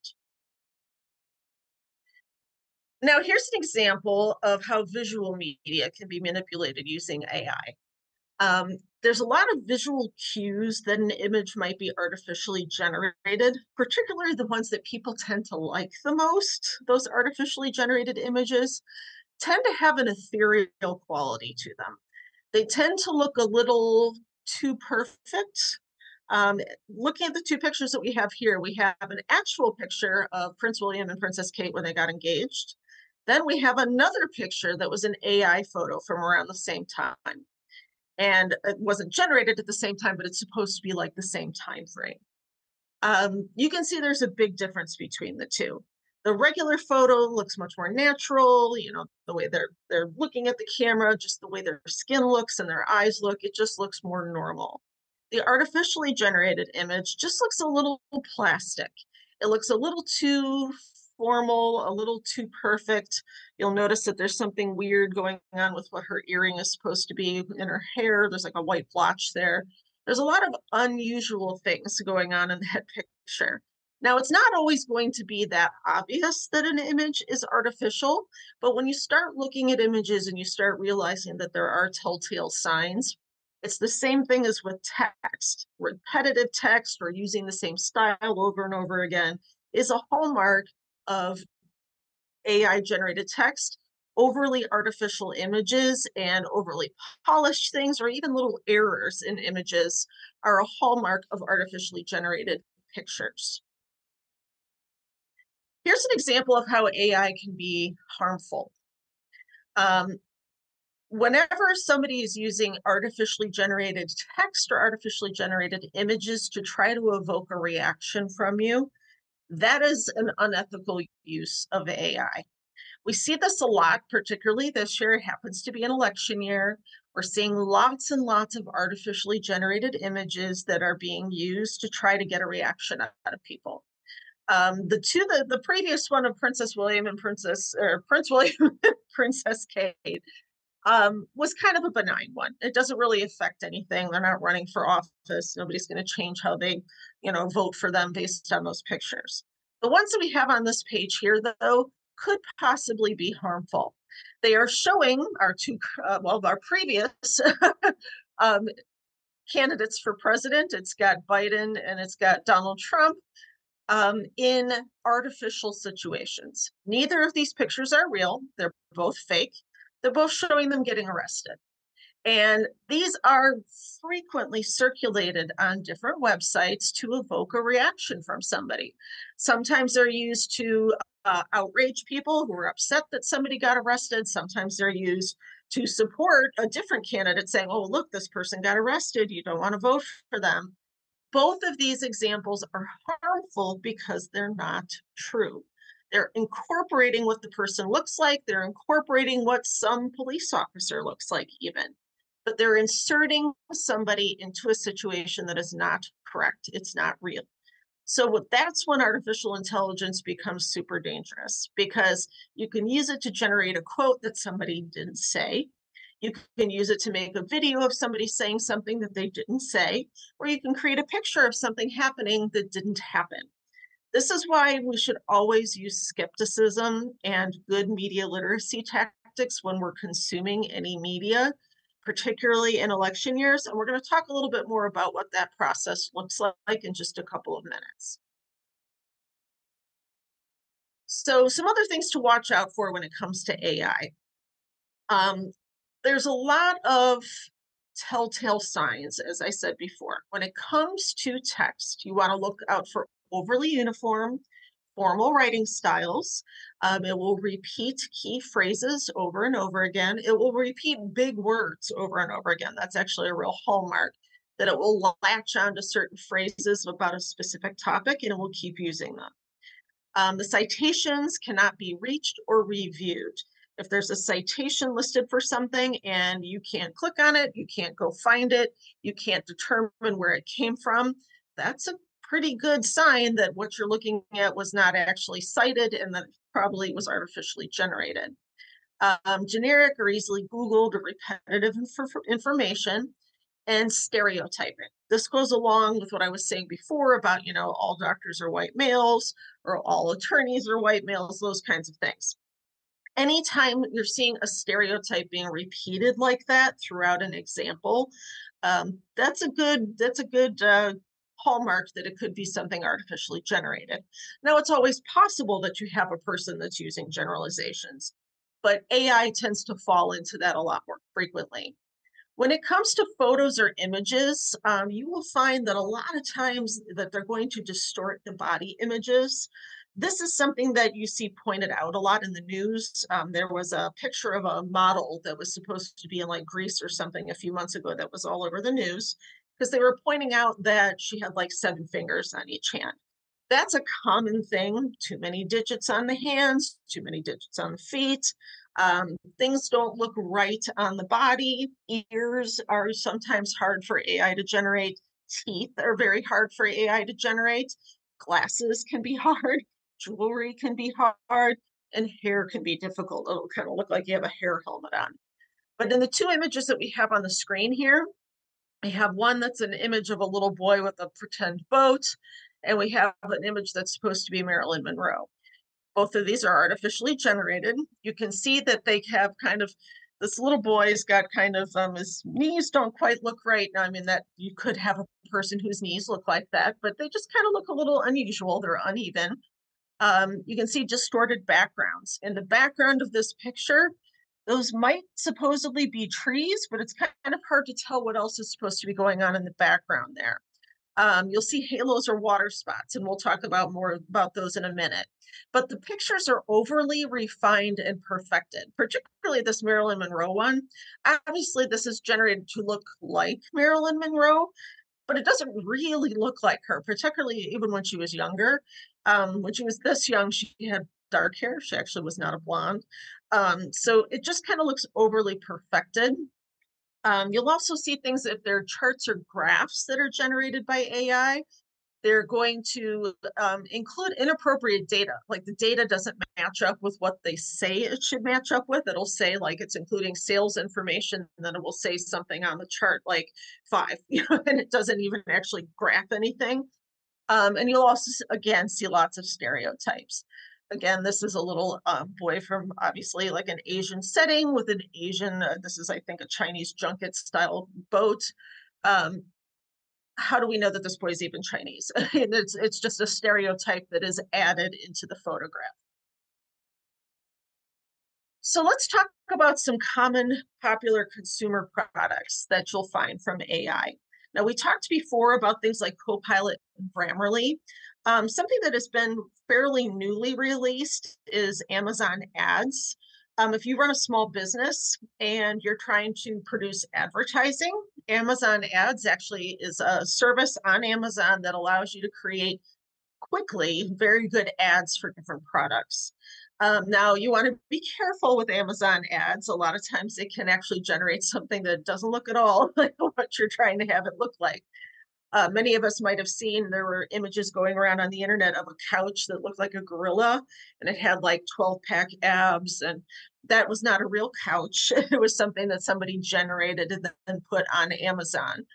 Now, here's an example of how visual media can be manipulated using AI. There's a lot of visual cues that an image might be artificially generated, particularly the ones that people tend to like the most. Those artificially generated images tend to have an ethereal quality to them. They tend to look a little too perfect. Looking at the two pictures that we have here, we have an actual picture of Prince William and Princess Kate when they got engaged. Then we have another picture that was an AI photo from around the same time. And it wasn't generated at the same time, but it's supposed to be like the same time frame. You can see there's a big difference between the two. The regular photo looks much more natural, the way they're looking at the camera, just the way their skin looks and their eyes look, it just looks more normal. The artificially generated image just looks a little plastic. It looks a little too formal, a little too perfect. You'll notice that there's something weird going on with what her earring is supposed to be in her hair. There's like a white blotch there. There's a lot of unusual things going on in that picture. Now, it's not always going to be that obvious that an image is artificial, but when you start looking at images and you start realizing that there are telltale signs, it's the same thing as with text. Repetitive text or using the same style over and over again is a hallmark of AI generated text. Overly artificial images and overly polished things, or even little errors in images, are a hallmark of artificially generated pictures. Here's an example of how AI can be harmful. Whenever somebody is using artificially generated text or artificially generated images to try to evoke a reaction from you, that is an unethical use of AI. We see this a lot, particularly this year. It happens to be an election year. We're seeing lots and lots of artificially generated images that are being used to try to get a reaction out of people. The previous one of Princess William and Prince William and Princess Kate was kind of a benign one. It doesn't really affect anything. They're not running for office. Nobody's going to change how they, vote for them based on those pictures. The ones that we have on this page here, though, could possibly be harmful. They are showing our our previous candidates for president. It's got Biden and it's got Donald Trump. in artificial situations. Neither of these pictures are real. They're both fake. They're both showing them getting arrested. And these are frequently circulated on different websites to evoke a reaction from somebody. Sometimes they're used to outrage people who are upset that somebody got arrested. Sometimes they're used to support a different candidate saying, oh, look, this person got arrested. You don't want to vote for them. Both of these examples are harmful because they're not true. They're incorporating what the person looks like, they're incorporating what some police officer looks like, even. But they're inserting somebody into a situation that is not correct. It's not real. So that's when artificial intelligence becomes super dangerous because you can use it to generate a quote that somebody didn't say. You can use it to make a video of somebody saying something that they didn't say, or you can create a picture of something happening that didn't happen. This is why we should always use skepticism and good media literacy tactics when we're consuming any media, particularly in election years. And we're going to talk a little bit more about what that process looks like in just a couple of minutes. So, some other things to watch out for when it comes to AI. Um, there's a lot of telltale signs, as I said before. When it comes to text, you want to look out for overly uniform, formal writing styles. It will repeat key phrases over and over again. It will repeat big words over and over again. That's actually a real hallmark that it will latch on to certain phrases about a specific topic and it will keep using them. The citations cannot be reached or reviewed. If there's a citation listed for something and you can't click on it, you can't go find it, you can't determine where it came from, that's a pretty good sign that what you're looking at was not actually cited and that it probably was artificially generated. Generic or easily Googled or repetitive information and stereotyping. This goes along with what I was saying before about, all doctors are white males or all attorneys are white males, those kinds of things. Anytime you're seeing a stereotype being repeated like that throughout an example, that's a good hallmark that it could be something artificially generated. Now, it's always possible that you have a person that's using generalizations, but AI tends to fall into that a lot more frequently. When it comes to photos or images, you will find that a lot of times that they're going to distort the body images. This is something that you see pointed out a lot in the news. There was a picture of a model that was supposed to be in like Greece or something a few months ago that was all over the news because they were pointing out that she had like 7 fingers on each hand. That's a common thing. Too many digits on the hands, too many digits on the feet. Things don't look right on the body. Ears are sometimes hard for AI to generate. Teeth are very hard for AI to generate. Glasses can be hard. Jewelry can be hard. And hair can be difficult. It'll kind of look like you have a hair helmet on. But in the two images that we have on the screen here, we have one that's an image of a little boy with a pretend boat, and we have an image that's supposed to be Marilyn Monroe. Both of these are artificially generated. You can see that they have kind of this little boy's got kind of his knees don't quite look right. Now, I mean, that you could have a person whose knees look like that, but they just kind of look a little unusual. They're uneven. You can see distorted backgrounds. In the background of this picture, those might supposedly be trees, but it's kind of hard to tell what else is supposed to be going on in the background there. You'll see halos or water spots, and we'll talk about more about those in a minute. But the pictures are overly refined and perfected, particularly this Marilyn Monroe one. Obviously, this is generated to look like Marilyn Monroe, but it doesn't really look like her, particularly even when she was younger. When she was this young, she had dark hair. She actually was not a blonde. So it just kind of looks overly perfected. You'll also see things if there are charts or graphs that are generated by AI. They're going to include inappropriate data. Like the data doesn't match up with what they say it should match up with. It'll say like it's including sales information, and then it will say something on the chart like 5, and it doesn't even actually graph anything. And you'll also, again, see lots of stereotypes. Again, this is a little boy from obviously like an Asian setting with an Asian, this is, I think, a Chinese junket style boat. Um, how do we know that this boy is even Chinese? And it's just a stereotype that is added into the photograph. So let's talk about some common popular consumer products that you'll find from AI. Now, we talked before about things like Copilot and Grammarly. Something that has been fairly newly released is Amazon Ads. If you run a small business and you're trying to produce advertising, Amazon Ads actually is a service on Amazon that allows you to create quickly very good ads for different products. Now, you want to be careful with Amazon ads. A lot of times it can actually generate something that doesn't look at all like what you're trying to have it look like. Many of us might have seen there were images going around on the internet of a couch that looked like a gorilla and it had like 12-pack abs. And that was not a real couch. It was something that somebody generated and then put on Amazon.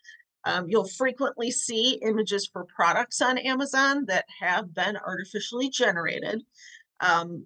You'll frequently see images for products on Amazon that have been artificially generated.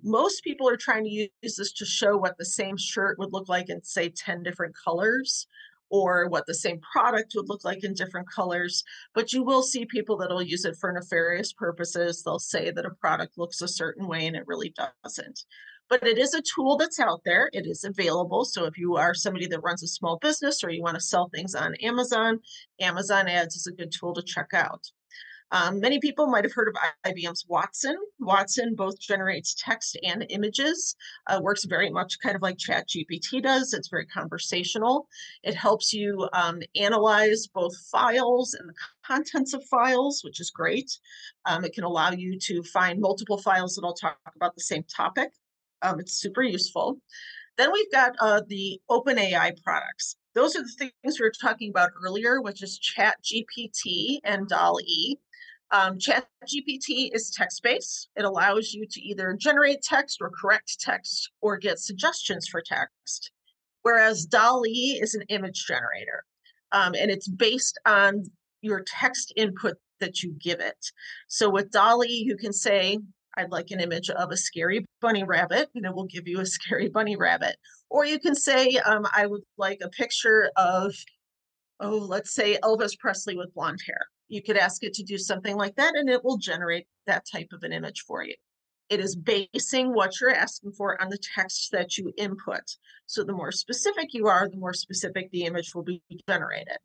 Most people are trying to use this to show what the same shirt would look like in, say, 10 different colors, or what the same product would look like in different colors. But you will see people that'll use it for nefarious purposes. They'll say that a product looks a certain way and it really doesn't. But it is a tool that's out there. It is available. So if you are somebody that runs a small business or you want to sell things on Amazon, Amazon Ads is a good tool to check out. Many people might have heard of IBM's Watson. Watson both generates text and images, works very much kind of like ChatGPT does. It's very conversational. It helps you analyze both files and the contents of files, which is great. It can allow you to find multiple files that'll talk about the same topic. It's super useful. Then we've got the OpenAI products. Those are the things we were talking about earlier, which is ChatGPT and DALL-E. ChatGPT is text-based. It allows you to either generate text or correct text or get suggestions for text, whereas DALL-E is an image generator, and it's based on your text input that you give it. So with DALL-E, you can say, I'd like an image of a scary bunny rabbit, and it will give you a scary bunny rabbit. Or you can say, I would like a picture of, let's say Elvis Presley with blonde hair. You could ask it to do something like that, and it will generate that type of an image for you. It is basing what you're asking for on the text that you input. So the more specific you are, the more specific the image will be generated.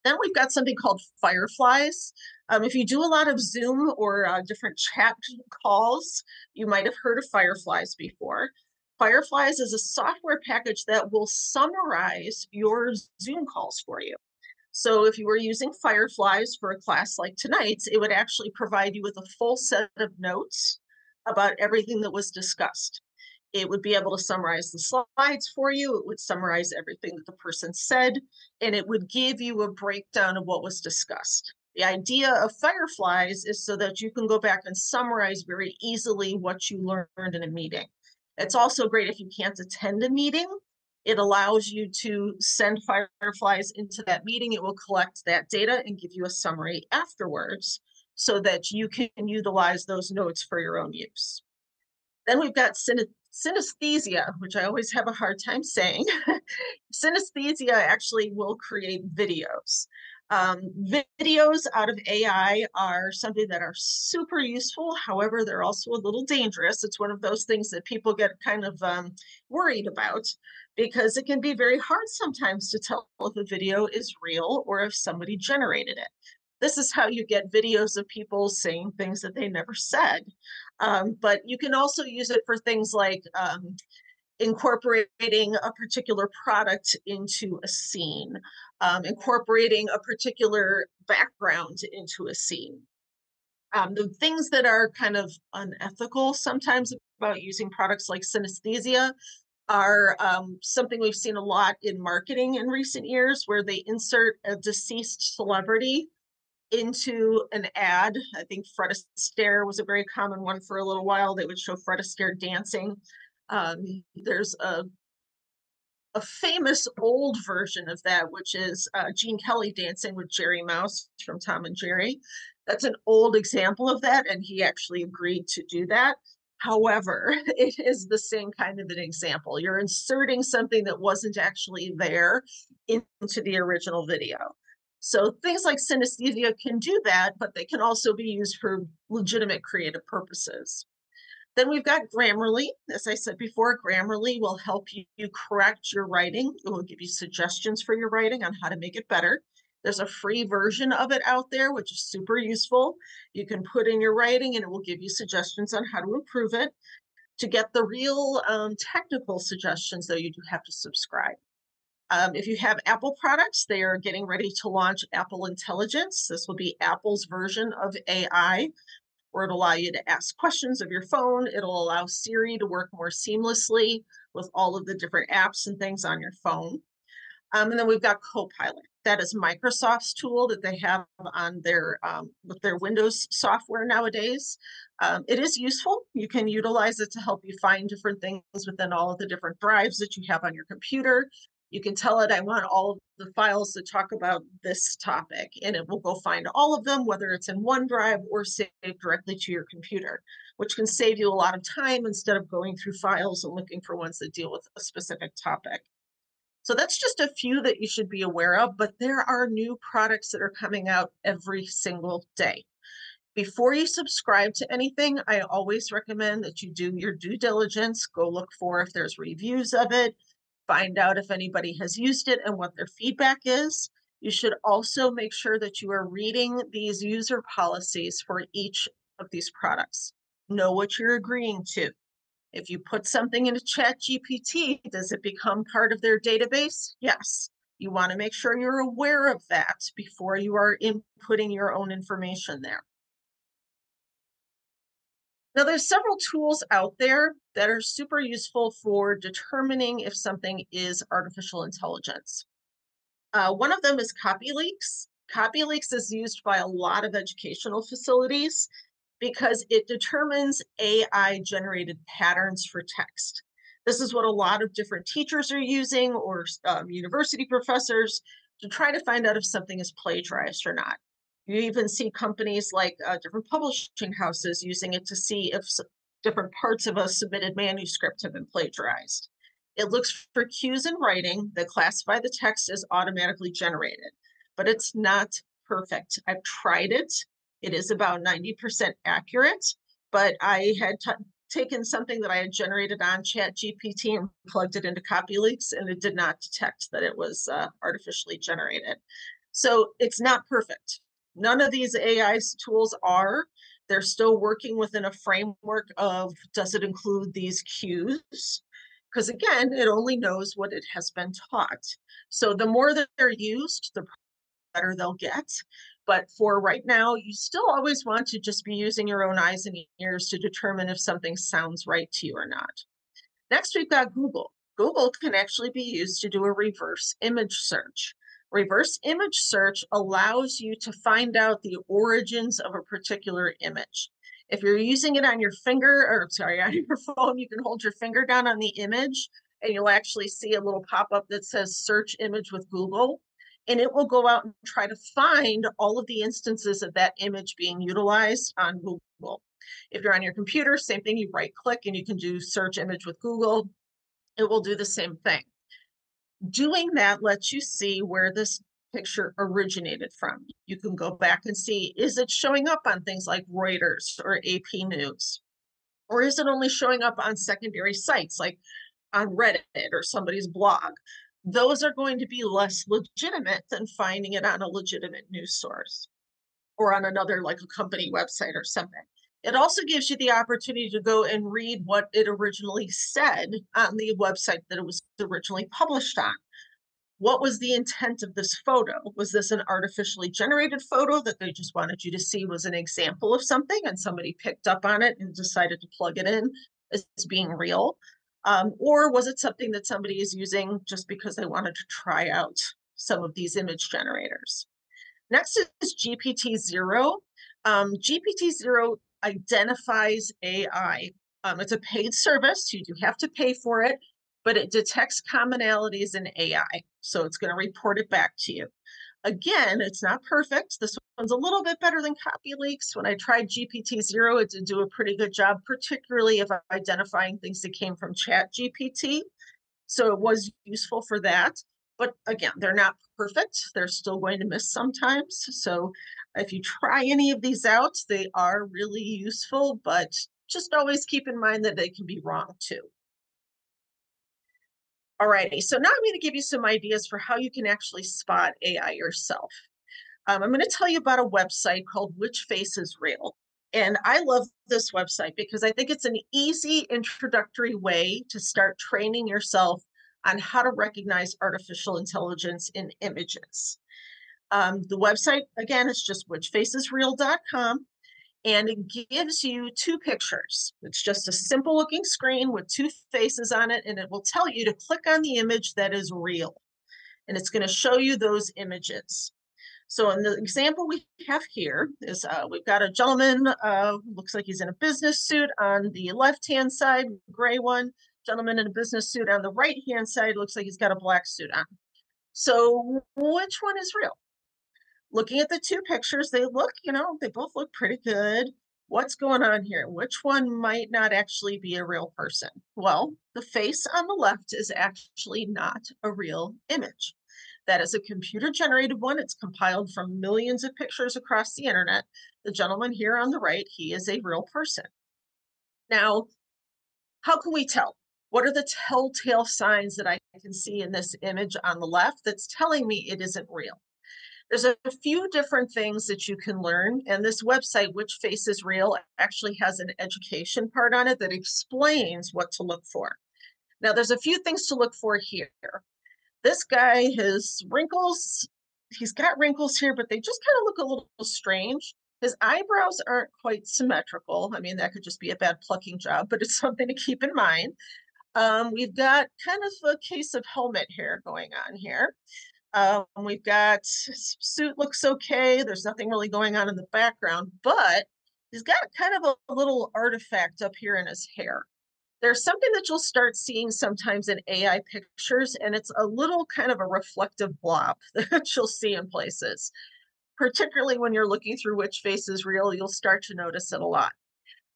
Then we've got something called Fireflies. If you do a lot of Zoom or different chat calls, you might have heard of Fireflies before. Fireflies is a software package that will summarize your Zoom calls for you. So if you were using Fireflies for a class like tonight's, it would actually provide you with a full set of notes about everything that was discussed. It would be able to summarize the slides for you. It would summarize everything that the person said, and it would give you a breakdown of what was discussed. The idea of Fireflies is so that you can go back and summarize very easily what you learned in a meeting. It's also great if you can't attend a meeting. It allows you to send Fireflies into that meeting. It will collect that data and give you a summary afterwards so that you can utilize those notes for your own use. Then we've got synesthesia, which I always have a hard time saying. Synesthesia actually will create videos. Videos out of AI are something that are super useful. However, they're also a little dangerous. It's one of those things that people get kind of worried about because it can be very hard sometimes to tell if a video is real or if somebody generated it. This is how you get videos of people saying things that they never said. But you can also use it for things like incorporating a particular product into a scene, incorporating a particular background into a scene. The things that are kind of unethical sometimes about using products like synesthesia are something we've seen a lot in marketing in recent years, where they insert a deceased celebrity into an ad. I think Fred Astaire was a very common one for a little while. They would show Fred Astaire dancing. There's a famous old version of that, which is Gene Kelly dancing with Jerry Mouse from Tom and Jerry. That's an old example of that, and he actually agreed to do that. However, it is the same kind of an example. You're inserting something that wasn't actually there into the original video. So things like synesthesia can do that, but they can also be used for legitimate creative purposes. Then we've got Grammarly. As I said before, Grammarly will help you correct your writing. It will give you suggestions for your writing on how to make it better. There's a free version of it out there, which is super useful. You can put in your writing and it will give you suggestions on how to improve it. To get the real technical suggestions, though, you do have to subscribe. If you have Apple products, they are getting ready to launch Apple Intelligence. This will be Apple's version of AI, where it'll allow you to ask questions of your phone. It'll allow Siri to work more seamlessly with all of the different apps and things on your phone. And then we've got Copilot. That is Microsoft's tool that they have on their with their Windows software nowadays. It is useful. You can utilize it to help you find different things within all of the different drives that you have on your computer. You can tell it, I want all of the files that talk about this topic, and it will go find all of them, whether it's in OneDrive or saved directly to your computer, which can save you a lot of time instead of going through files and looking for ones that deal with a specific topic. So that's just a few that you should be aware of, but there are new products that are coming out every single day. Before you subscribe to anything, I always recommend that you do your due diligence, go look for if there's reviews of it, find out if anybody has used it and what their feedback is. You should also make sure that you are reading these user policies for each of these products. Know what you're agreeing to. If you put something into ChatGPT, does it become part of their database? Yes. You want to make sure you're aware of that before you are inputting your own information there. Now, there's several tools out there that are super useful for determining if something is artificial intelligence. One of them is CopyLeaks. CopyLeaks is used by a lot of educational facilities because it determines AI generated patterns for text. This is what a lot of different teachers are using, or university professors, to try to find out if something is plagiarized or not. You even see companies like different publishing houses using it to see if different parts of a submitted manuscript have been plagiarized. It looks for cues in writing that classify the text as automatically generated, but it's not perfect. I've tried it. It is about 90% accurate, but I had taken something that I had generated on ChatGPT and plugged it into CopyLeaks, and it did not detect that it was artificially generated. So it's not perfect. None of these AI tools are. They're still working within a framework of, does it include these cues? Because again, it only knows what it has been taught. So the more that they're used, the better they'll get. But for right now, you still always want to just be using your own eyes and ears to determine if something sounds right to you or not. Next, we've got Google. Google can actually be used to do a reverse image search. Reverse image search allows you to find out the origins of a particular image. If you're using it on your finger, or sorry, on your phone, you can hold your finger down on the image and you'll actually see a little pop-up that says search image with Google. And it will go out and try to find all of the instances of that image being utilized on Google. If you're on your computer, same thing, you right click and you can do search image with Google. It will do the same thing. Doing that lets you see where this picture originated from. You can go back and see, is it showing up on things like Reuters or AP News? Or is it only showing up on secondary sites like on Reddit or somebody's blog? Those are going to be less legitimate than finding it on a legitimate news source or on another, like a company website or something. It also gives you the opportunity to go and read what it originally said on the website that it was originally published on. What was the intent of this photo? Was this an artificially generated photo that they just wanted you to see was an example of something and somebody picked up on it and decided to plug it in as being real? Or was it something that somebody is using just because they wanted to try out some of these image generators? Next is GPT-0. GPT-0 identifies AI. It's a paid service. You do have to pay for it, but it detects commonalities in AI. So it's going to report it back to you. Again, it's not perfect. This one's a little bit better than CopyLeaks. When I tried GPT-0, it did do a pretty good job, particularly of identifying things that came from ChatGPT. So it was useful for that. But again, they're not perfect. They're still going to miss sometimes. So if you try any of these out, they are really useful, but just always keep in mind that they can be wrong too. Alrighty, so now I'm going to give you some ideas for how you can actually spot AI yourself. I'm going to tell you about a website called Which Face is Real. And I love this website because I think it's an easy introductory way to start training yourself on how to recognize artificial intelligence in images. The website, again, is just whichfacesreal.com, and it gives you two pictures. It's just a simple looking screen with two faces on it, and it will tell you to click on the image that is real. And it's going to show you those images. So in the example we have here is we've got a gentleman, looks like he's in a business suit on the left-hand side, gray one. Gentleman in a business suit on the right-hand side, looks like he's got a black suit on. So which one is real? Looking at the two pictures, they look, they both look pretty good. What's going on here? Which one might not actually be a real person? Well, the face on the left is actually not a real image. That is a computer generated one. It's compiled from millions of pictures across the internet. The gentleman here on the right, he is a real person. Now, how can we tell? What are the telltale signs that I can see in this image on the left that's telling me it isn't real? There's a few different things that you can learn, and this website, Which Face is Real, actually has an education part on it that explains what to look for. Now, there's a few things to look for here. This guy has wrinkles. He's got wrinkles here, but they just kind of look a little strange. His eyebrows aren't quite symmetrical. I mean, that could just be a bad plucking job, but it's something to keep in mind. We've got kind of a case of helmet hair going on here. We've got suit looks okay. There's nothing really going on in the background, but he's got kind of a little artifact up here in his hair. There's something that you'll start seeing sometimes in AI pictures, and it's a little kind of a reflective blob that you'll see in places. Particularly when you're looking through Which Face is Real, you'll start to notice it a lot.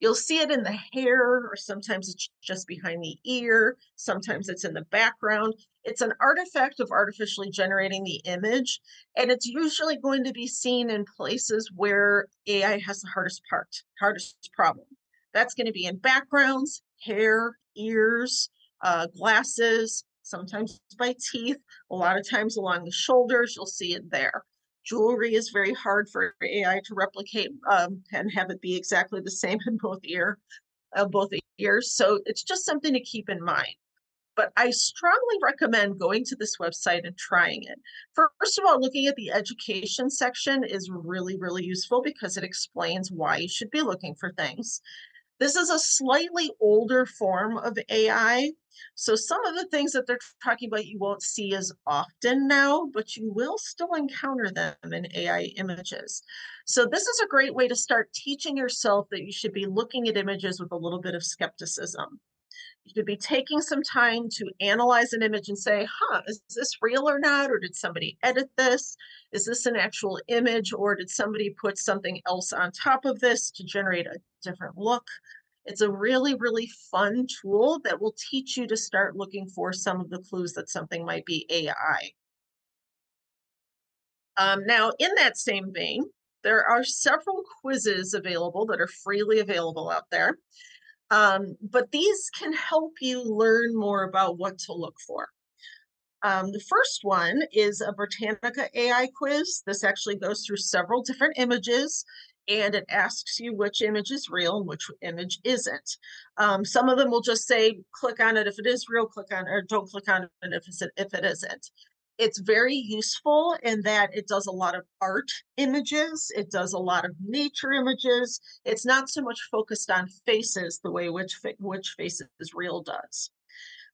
You'll see it in the hair, or sometimes it's just behind the ear, sometimes it's in the background. It's an artifact of artificially generating the image, and it's usually going to be seen in places where AI has the hardest problem. That's going to be in backgrounds, hair, ears, glasses, sometimes by teeth, a lot of times along the shoulders, you'll see it there. Jewelry is very hard for AI to replicate and have it be exactly the same in both ears. So it's just something to keep in mind. But I strongly recommend going to this website and trying it. First of all, looking at the education section is really, really useful because it explains why you should be looking for things. This is a slightly older form of AI. So some of the things that they're talking about you won't see as often now, but you will still encounter them in AI images. So this is a great way to start teaching yourself that you should be looking at images with a little bit of skepticism. You should be taking some time to analyze an image and say, is this real or not? Or did somebody edit this? Is this an actual image? Or did somebody put something else on top of this to generate a different look? It's a really, really fun tool that will teach you to start looking for some of the clues that something might be AI. Now, in that same vein, there are several quizzes available that are freely available out there. But these can help you learn more about what to look for. The first one is a Britannica AI quiz. This actually goes through several different images and it asks you which image is real and which image isn't. Some of them will just say, click on it if it is real, click on it, or don't click on it if it isn't. It's very useful in that it does a lot of art images. It does a lot of nature images. It's not so much focused on faces the way which Faces Real does.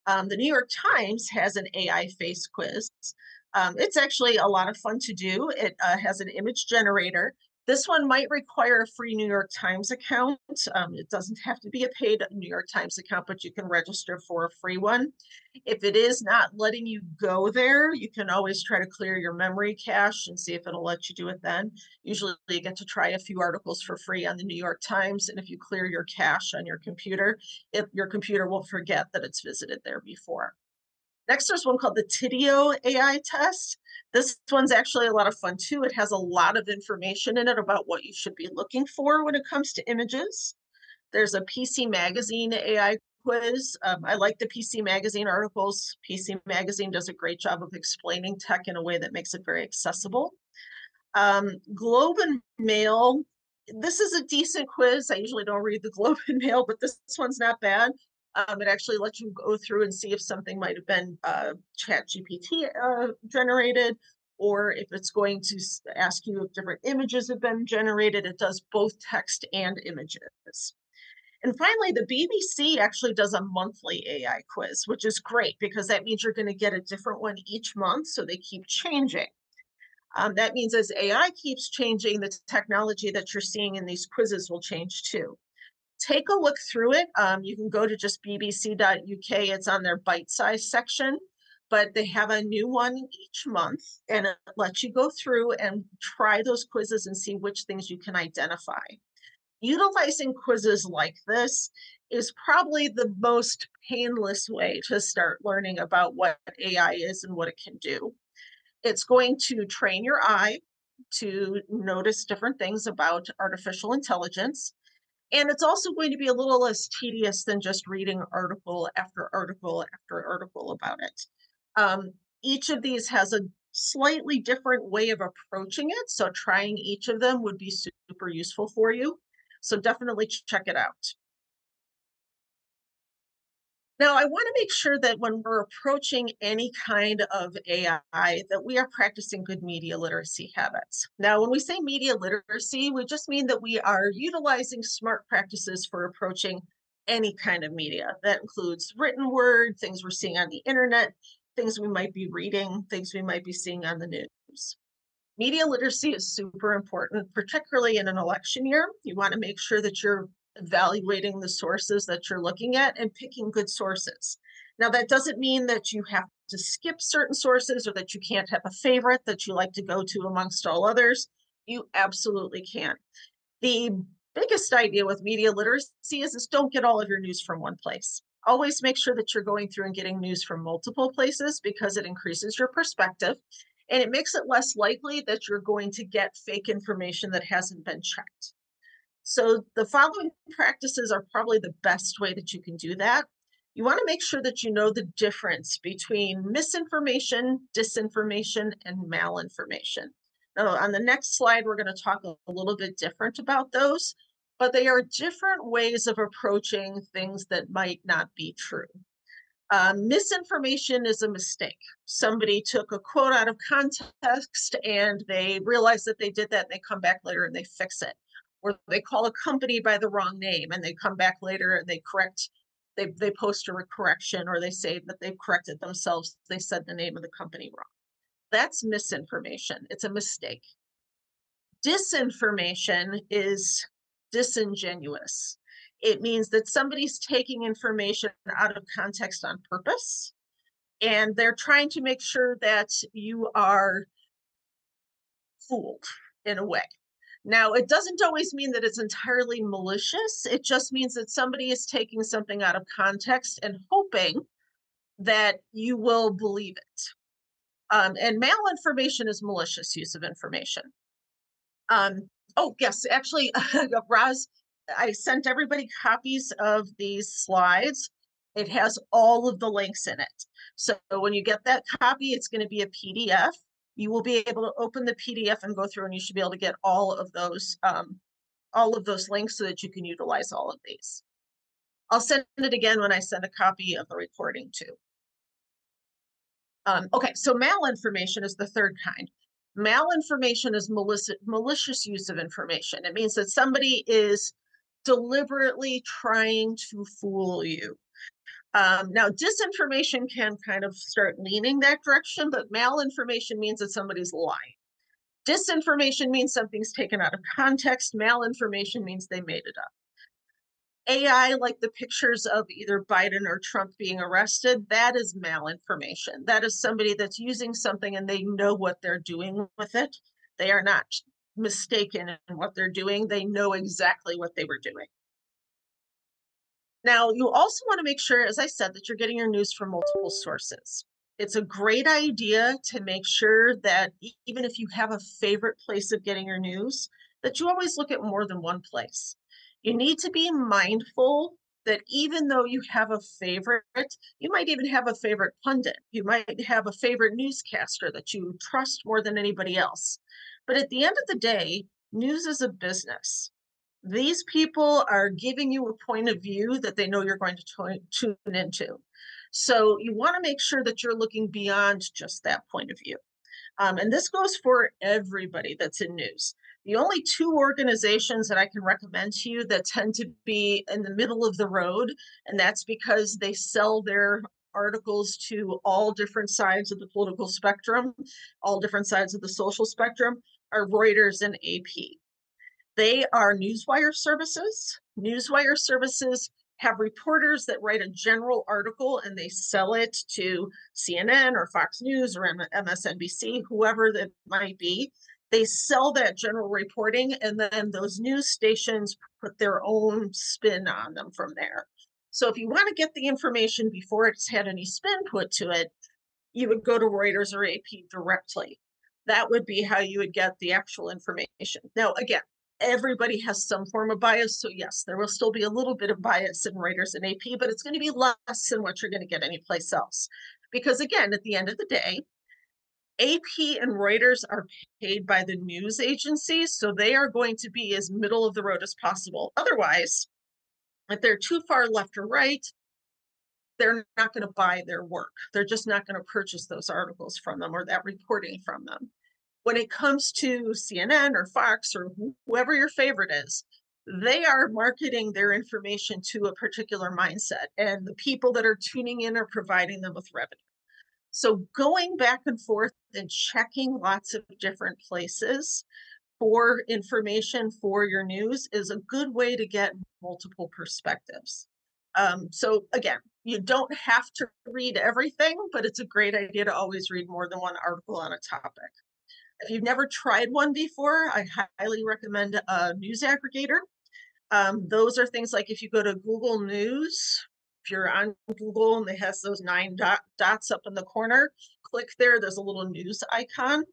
The New York Times has an AI face quiz. It's actually a lot of fun to do. It has an image generator. This one might require a free New York Times account. It doesn't have to be a paid New York Times account, but you can register for a free one. If it is not letting you go there, you can always try to clear your memory cache and see if it'll let you do it then. Usually you get to try a few articles for free on the New York Times, and if you clear your cache on your computer will forget that it's visited there before. Next, there's one called the Tidio AI test. This one's actually a lot of fun too. It has a lot of information in it about what you should be looking for when it comes to images. There's a PC Magazine AI quiz. I like the PC Magazine articles. PC Magazine does a great job of explaining tech in a way that makes it very accessible. Globe and Mail. This is a decent quiz. I usually don't read the Globe and Mail, but this one's not bad. It actually lets you go through and see if something might have been ChatGPT generated, or if it's going to ask you if different images have been generated. It does both text and images. And finally, the BBC actually does a monthly AI quiz, which is great because that means you're going to get a different one each month. So they keep changing. That means as AI keeps changing, the technology that you're seeing in these quizzes will change too. Take a look through it. You can go to just bbc.uk. It's on their bite-size section, but they have a new one each month, and it lets you go through and try those quizzes and see which things you can identify. Utilizing quizzes like this is probably the most painless way to start learning about what AI is and what it can do. It's going to train your eye to notice different things about artificial intelligence. And it's also going to be a little less tedious than just reading article after article after article about it. Each of these has a slightly different way of approaching it. So trying each of them would be super useful for you. So definitely check it out. Now, I want to make sure that when we're approaching any kind of AI, that we are practicing good media literacy habits. Now, when we say media literacy, we just mean that we are utilizing smart practices for approaching any kind of media. That includes written word, things we're seeing on the internet, things we might be reading, things we might be seeing on the news. Media literacy is super important, particularly in an election year. You want to make sure that you're evaluating the sources that you're looking at and picking good sources. Now, that doesn't mean that you have to skip certain sources or that you can't have a favorite that you like to go to amongst all others. You absolutely can. The biggest idea with media literacy is don't get all of your news from one place. Always make sure that you're going through and getting news from multiple places because it increases your perspective and it makes it less likely that you're going to get fake information that hasn't been checked. So the following practices are probably the best way that you can do that. You want to make sure that you know the difference between misinformation, disinformation, and malinformation. Now, on the next slide, we're going to talk a little bit different about those, but they are different ways of approaching things that might not be true. Misinformation is a mistake. Somebody took a quote out of context and they realize that they did that, and they come back later and they fix it. Or they call a company by the wrong name and they come back later and they correct, they post a correction, or they say that they've corrected themselves. They said the name of the company wrong. That's misinformation. It's a mistake. Disinformation is disingenuous. It means that somebody's taking information out of context on purpose, and they're trying to make sure that you are fooled in a way. Now, it doesn't always mean that it's entirely malicious. It just means that somebody is taking something out of context and hoping that you will believe it. And malinformation is malicious use of information. Oh, yes, actually, Roz, I sent everybody copies of these slides. It has all of the links in it. So when you get that copy, it's going to be a PDF. You will be able to open the PDF and go through, and you should be able to get all of those links so that you can utilize all of these. I'll send it again when I send a copy of the recording too. Okay, so malinformation is the third kind. Malinformation is malicious use of information. It means that somebody is deliberately trying to fool you. Now, disinformation can kind of start leaning that direction, but malinformation means that somebody's lying. Disinformation means something's taken out of context. Malinformation means they made it up. AI, like the pictures of either Biden or Trump being arrested, that is malinformation. That is somebody that's using something and they know what they're doing with it. They are not mistaken in what they're doing. They know exactly what they were doing. Now, you also want to make sure, as I said, that you're getting your news from multiple sources. It's a great idea to make sure that even if you have a favorite place of getting your news, that you always look at more than one place. You need to be mindful that even though you have a favorite, you might even have a favorite pundit. You might have a favorite newscaster that you trust more than anybody else. But at the end of the day, news is a business. These people are giving you a point of view that they know you're going to tune into. So you want to make sure that you're looking beyond just that point of view. And this goes for everybody that's in news. The only two organizations that I can recommend to you that tend to be in the middle of the road, and that's because they sell their articles to all different sides of the political spectrum, all different sides of the social spectrum, are Reuters and AP. They are newswire services. Newswire services have reporters that write a general article and they sell it to CNN or Fox News or MSNBC, whoever that might be. They sell that general reporting, and then those news stations put their own spin on them from there. So if you want to get the information before it's had any spin put to it, you would go to Reuters or AP directly. That would be how you would get the actual information. Now, again, everybody has some form of bias. So yes, there will still be a little bit of bias in Reuters and AP, but it's going to be less than what you're going to get anyplace else. Because again, at the end of the day, AP and Reuters are paid by the news agencies, so they are going to be as middle of the road as possible. Otherwise, if they're too far left or right, they're not going to buy their work. They're just not going to purchase those articles from them or that reporting from them. When it comes to CNN or Fox or whoever your favorite is, they are marketing their information to a particular mindset, and the people that are tuning in are providing them with revenue. So going back and forth and checking lots of different places for information for your news is a good way to get multiple perspectives. So again, you don't have to read everything, but it's a great idea to always read more than one article on a topic. If you've never tried one before, I highly recommend a news aggregator. Those are things like if you go to Google News, if you're on Google and it has those nine dots up in the corner, click there, there's a little news icon.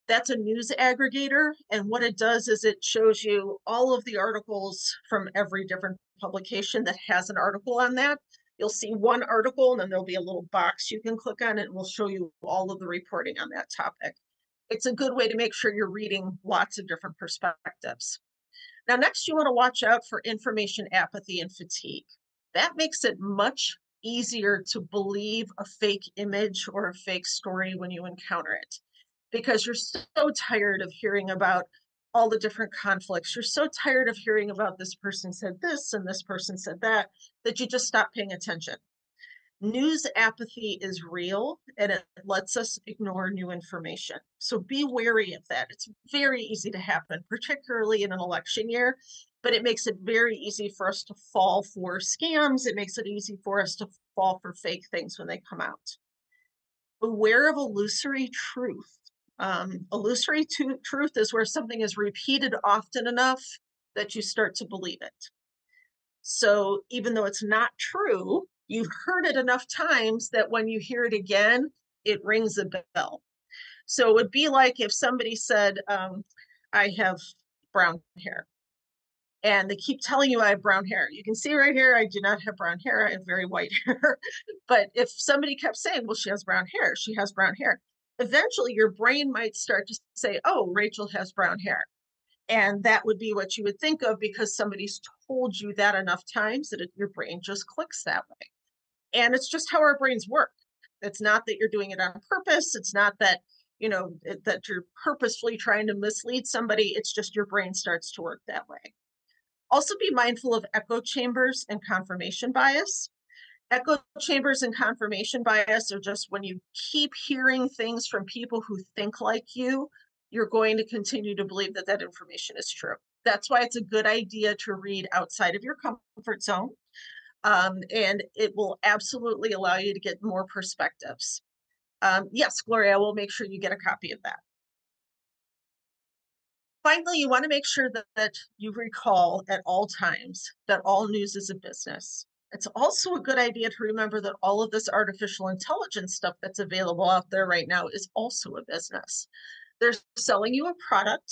That's a news aggregator. And what it does is it shows you all of the articles from every different publication that has an article on that. You'll see one article and then there'll be a little box you can click on. And it will show you all of the reporting on that topic. It's a good way to make sure you're reading lots of different perspectives. Now, next, you want to watch out for information apathy and fatigue. That makes it much easier to believe a fake image or a fake story when you encounter it, because you're so tired of hearing about all the different conflicts. You're so tired of hearing about this person said this and this person said that, that you just stop paying attention. News apathy is real and it lets us ignore new information. So be wary of that. It's very easy to happen, particularly in an election year, but it makes it very easy for us to fall for scams. It makes it easy for us to fall for fake things when they come out. Beware of illusory truth. Illusory truth is where something is repeated often enough that you start to believe it. So even though it's not true, you've heard it enough times that when you hear it again, it rings a bell. So it would be like if somebody said, I have brown hair, and they keep telling you I have brown hair. You can see right here, I do not have brown hair. I have very white hair. But if somebody kept saying, well, she has brown hair, she has brown hair, eventually your brain might start to say, oh, Rachel has brown hair. And that would be what you would think of because somebody's told you that enough times that your brain just clicks that way. And it's just how our brains work. It's not that you're doing it on purpose. It's not that, that you're purposefully trying to mislead somebody. It's just your brain starts to work that way. Also be mindful of echo chambers and confirmation bias. Echo chambers and confirmation bias are just when you keep hearing things from people who think like you're going to continue to believe that that information is true. That's why it's a good idea to read outside of your comfort zone. And it will absolutely allow you to get more perspectives. Yes, Gloria, we'll make sure you get a copy of that. Finally, you want to make sure that you recall at all times that all news is a business. It's also a good idea to remember that all of this artificial intelligence stuff that's available out there right now is also a business. They're selling you a product.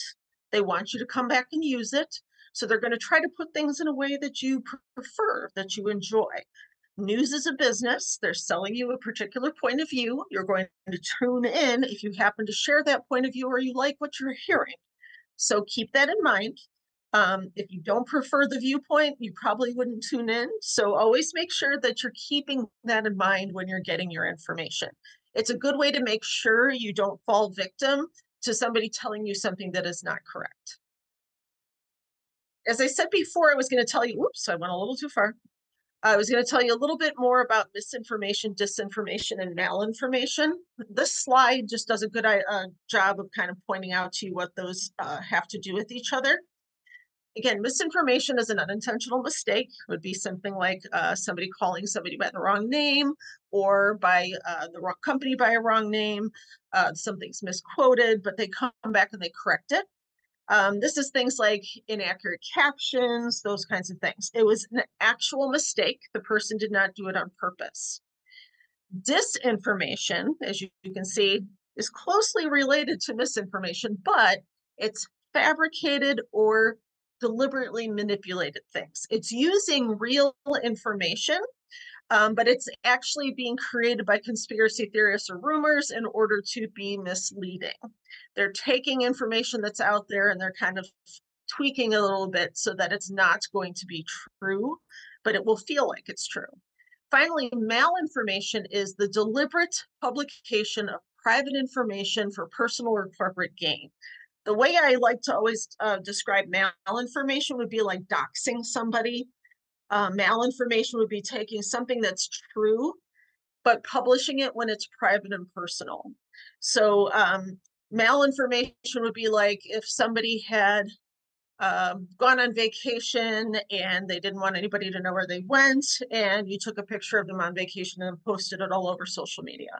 They want you to come back and use it. So they're going to try to put things in a way that you prefer, that you enjoy. News is a business. They're selling you a particular point of view. You're going to tune in if you happen to share that point of view or you like what you're hearing. So keep that in mind. If you don't prefer the viewpoint, you probably wouldn't tune in. So always make sure that you're keeping that in mind when you're getting your information. It's a good way to make sure you don't fall victim to somebody telling you something that is not correct. As I said before, I was going to tell you, oops, I went a little too far. I was going to tell you a little bit more about misinformation, disinformation, and malinformation. This slide just does a good job of kind of pointing out to you what those have to do with each other. Again, misinformation is an unintentional mistake. It would be something like somebody calling somebody by the wrong name or by the wrong company by a wrong name. Something's misquoted, but they come back and they correct it. This is things like inaccurate captions, those kinds of things. It was an actual mistake. The person did not do it on purpose. Disinformation, as you can see, is closely related to misinformation, but it's fabricated or deliberately manipulated things. It's using real information, but it's actually being created by conspiracy theorists or rumors in order to be misleading. They're taking information that's out there and they're kind of tweaking a little bit so that it's not going to be true, but it will feel like it's true. Finally, malinformation is the deliberate publication of private information for personal or corporate gain. The way I like to always describe malinformation would be like doxing somebody. Malinformation would be taking something that's true, but publishing it when it's private and personal. So malinformation would be like if somebody had gone on vacation and they didn't want anybody to know where they went, and you took a picture of them on vacation and posted it all over social media.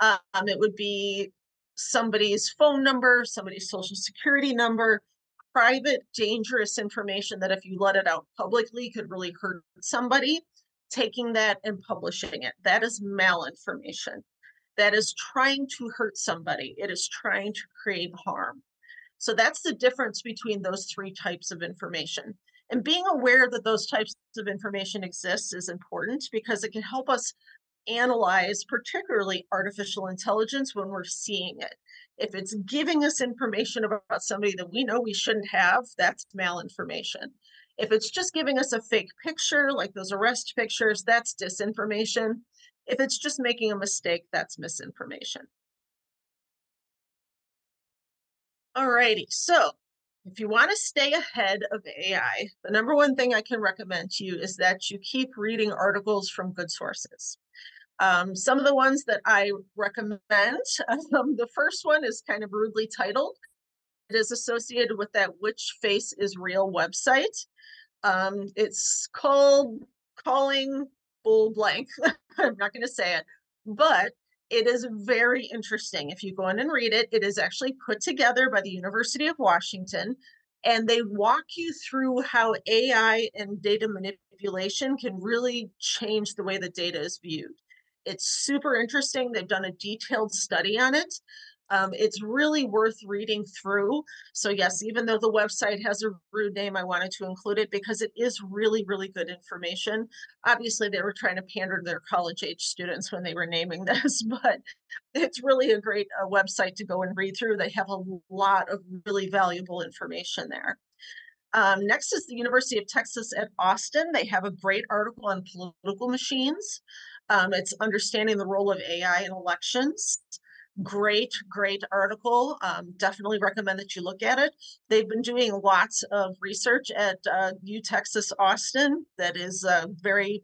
It would be somebody's phone number, somebody's social security number, private, dangerous information that if you let it out publicly could really hurt somebody. Taking that and publishing it. That is malinformation. That is trying to hurt somebody. It is trying to create harm. So that's the difference between those three types of information. And being aware that those types of information exist is important because it can help us analyze, particularly artificial intelligence, when we're seeing it. If it's giving us information about somebody that we know we shouldn't have, that's malinformation. If it's just giving us a fake picture, like those arrest pictures, that's disinformation. If it's just making a mistake, that's misinformation. All righty. So if you want to stay ahead of AI, the number one thing I can recommend to you is that you keep reading articles from good sources. Some of the ones that I recommend, the first one is kind of rudely titled. It is associated with that Which Face is Real website. It's called Calling Bull Blank. I'm not going to say it, but it is very interesting. If you go in and read it, it is actually put together by the University of Washington, and they walk you through how AI and data manipulation can really change the way the data is viewed. It's super interesting. They've done a detailed study on it. It's really worth reading through. So yes, even though the website has a rude name, I wanted to include it because it is really, really good information. Obviously, they were trying to pander to their college age students when they were naming this, but it's really a great website to go and read through. They have a lot of really valuable information there. Next is the University of Texas at Austin. They have a great article on political machines. It's understanding the role of AI in elections. Great, great article. Definitely recommend that you look at it. They've been doing lots of research at U Texas Austin that is very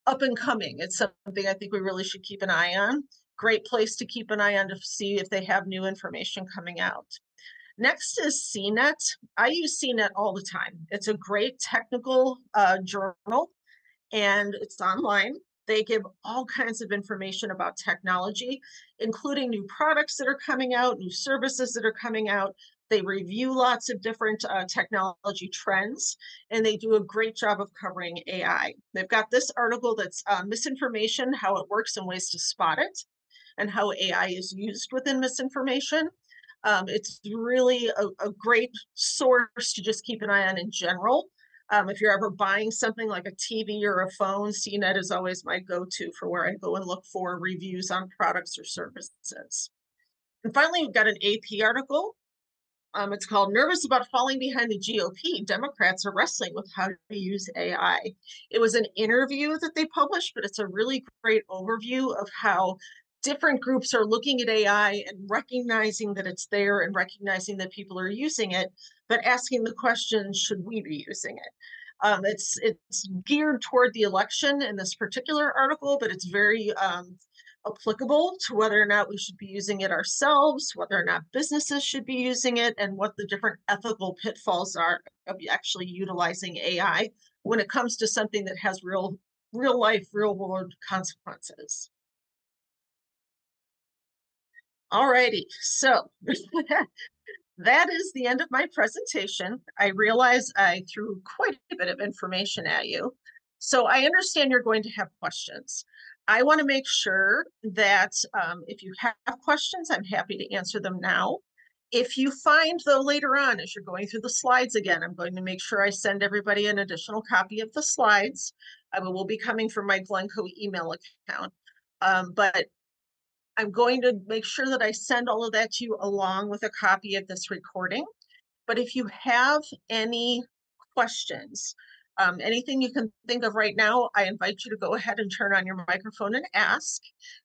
up and coming. It's something I think we really should keep an eye on. Great place to keep an eye on to see if they have new information coming out. Next is CNET. I use CNET all the time. It's a great technical journal and it's online. They give all kinds of information about technology, including new products that are coming out, new services that are coming out. They review lots of different technology trends, and they do a great job of covering AI. They've got this article that's misinformation, how it works and ways to spot it, and how AI is used within misinformation. It's really a great source to just keep an eye on in general. If you're ever buying something like a TV or a phone, CNET is always my go-to for where I go and look for reviews on products or services. And finally, we've got an AP article. It's called Nervous About Falling Behind the GOP. Democrats are wrestling with how to use AI. It was an interview that they published, but it's a really great overview of how different groups are looking at AI and recognizing that it's there and recognizing that people are using it, but asking the question, should we be using it? It's geared toward the election in this particular article, but it's very applicable to whether or not we should be using it ourselves, whether or not businesses should be using it, and what the different ethical pitfalls are of actually utilizing AI when it comes to something that has real life, real world consequences. Alrighty, so that is the end of my presentation. I realize I threw quite a bit of information at you. So I understand you're going to have questions. I want to make sure that if you have questions, I'm happy to answer them now. If you find, though, later on, as you're going through the slides again, I'm going to make sure I send everybody an additional copy of the slides. It will be coming from my Glencoe email account. But I'm going to make sure that I send all of that to you along with a copy of this recording. But if you have any questions, anything you can think of right now, I invite you to go ahead and turn on your microphone and ask.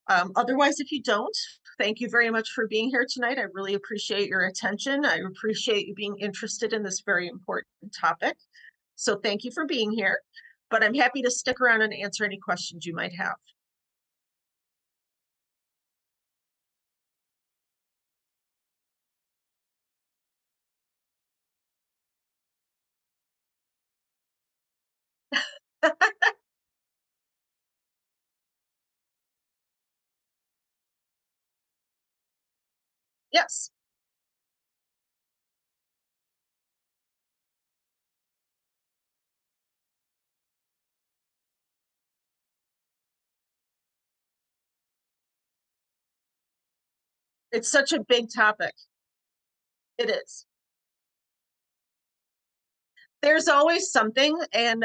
Otherwise, if you don't, thank you very much for being here tonight. I really appreciate your attention. I appreciate you being interested in this very important topic. So thank you for being here. But I'm happy to stick around and answer any questions you might have. Yes. It's such a big topic. It is. There's always something, and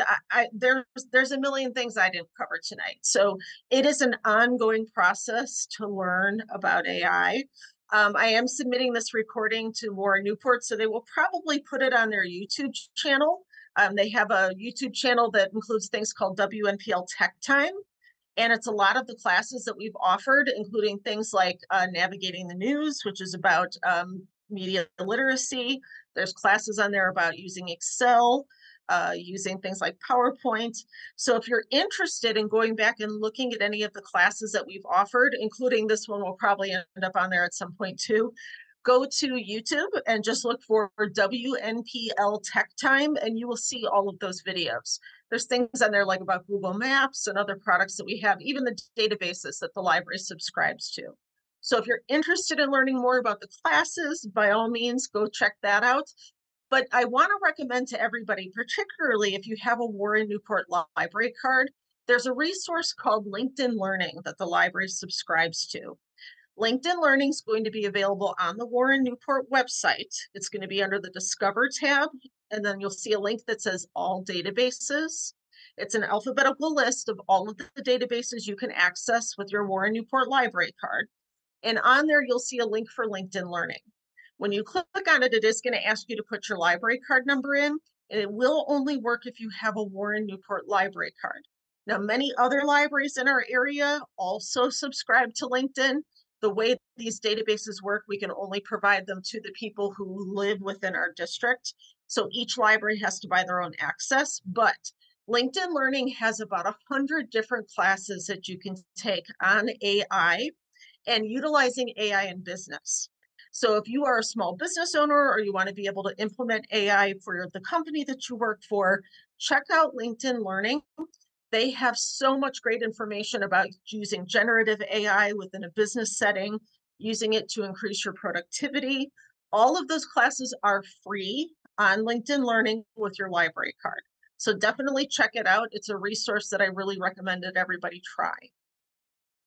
there's a million things I didn't cover tonight. So it is an ongoing process to learn about AI. I am submitting this recording to Warren Newport, so they will probably put it on their YouTube channel. They have a YouTube channel that includes things called WNPL Tech Time, and it's a lot of the classes that we've offered, including things like navigating the news, which is about media literacy. There's classes on there about using Excel, using things like PowerPoint. So if you're interested in going back and looking at any of the classes that we've offered, including this one will probably end up on there at some point too, go to YouTube and just look for WNPL Tech Time, and you will see all of those videos. There's things on there like about Google Maps and other products that we have, even the databases that the library subscribes to. So if you're interested in learning more about the classes, by all means, go check that out. But I want to recommend to everybody, particularly if you have a Warren Newport library card, there's a resource called LinkedIn Learning that the library subscribes to. LinkedIn Learning is going to be available on the Warren Newport website. It's going to be under the Discover tab, and then you'll see a link that says All Databases. It's an alphabetical list of all of the databases you can access with your Warren Newport library card. And on there, you'll see a link for LinkedIn Learning. When you click on it, it is going to ask you to put your library card number in, and it will only work if you have a Warren Newport library card. Now, many other libraries in our area also subscribe to LinkedIn. The way these databases work, we can only provide them to the people who live within our district. So each library has to buy their own access, but LinkedIn Learning has about 100 different classes that you can take on AI and utilizing AI in business. So if you are a small business owner or you want to be able to implement AI for the company that you work for, check out LinkedIn Learning. They have so much great information about using generative AI within a business setting, using it to increase your productivity, All of those classes are free on LinkedIn Learning with your library card. So definitely check it out. It's a resource that I really recommend that everybody try.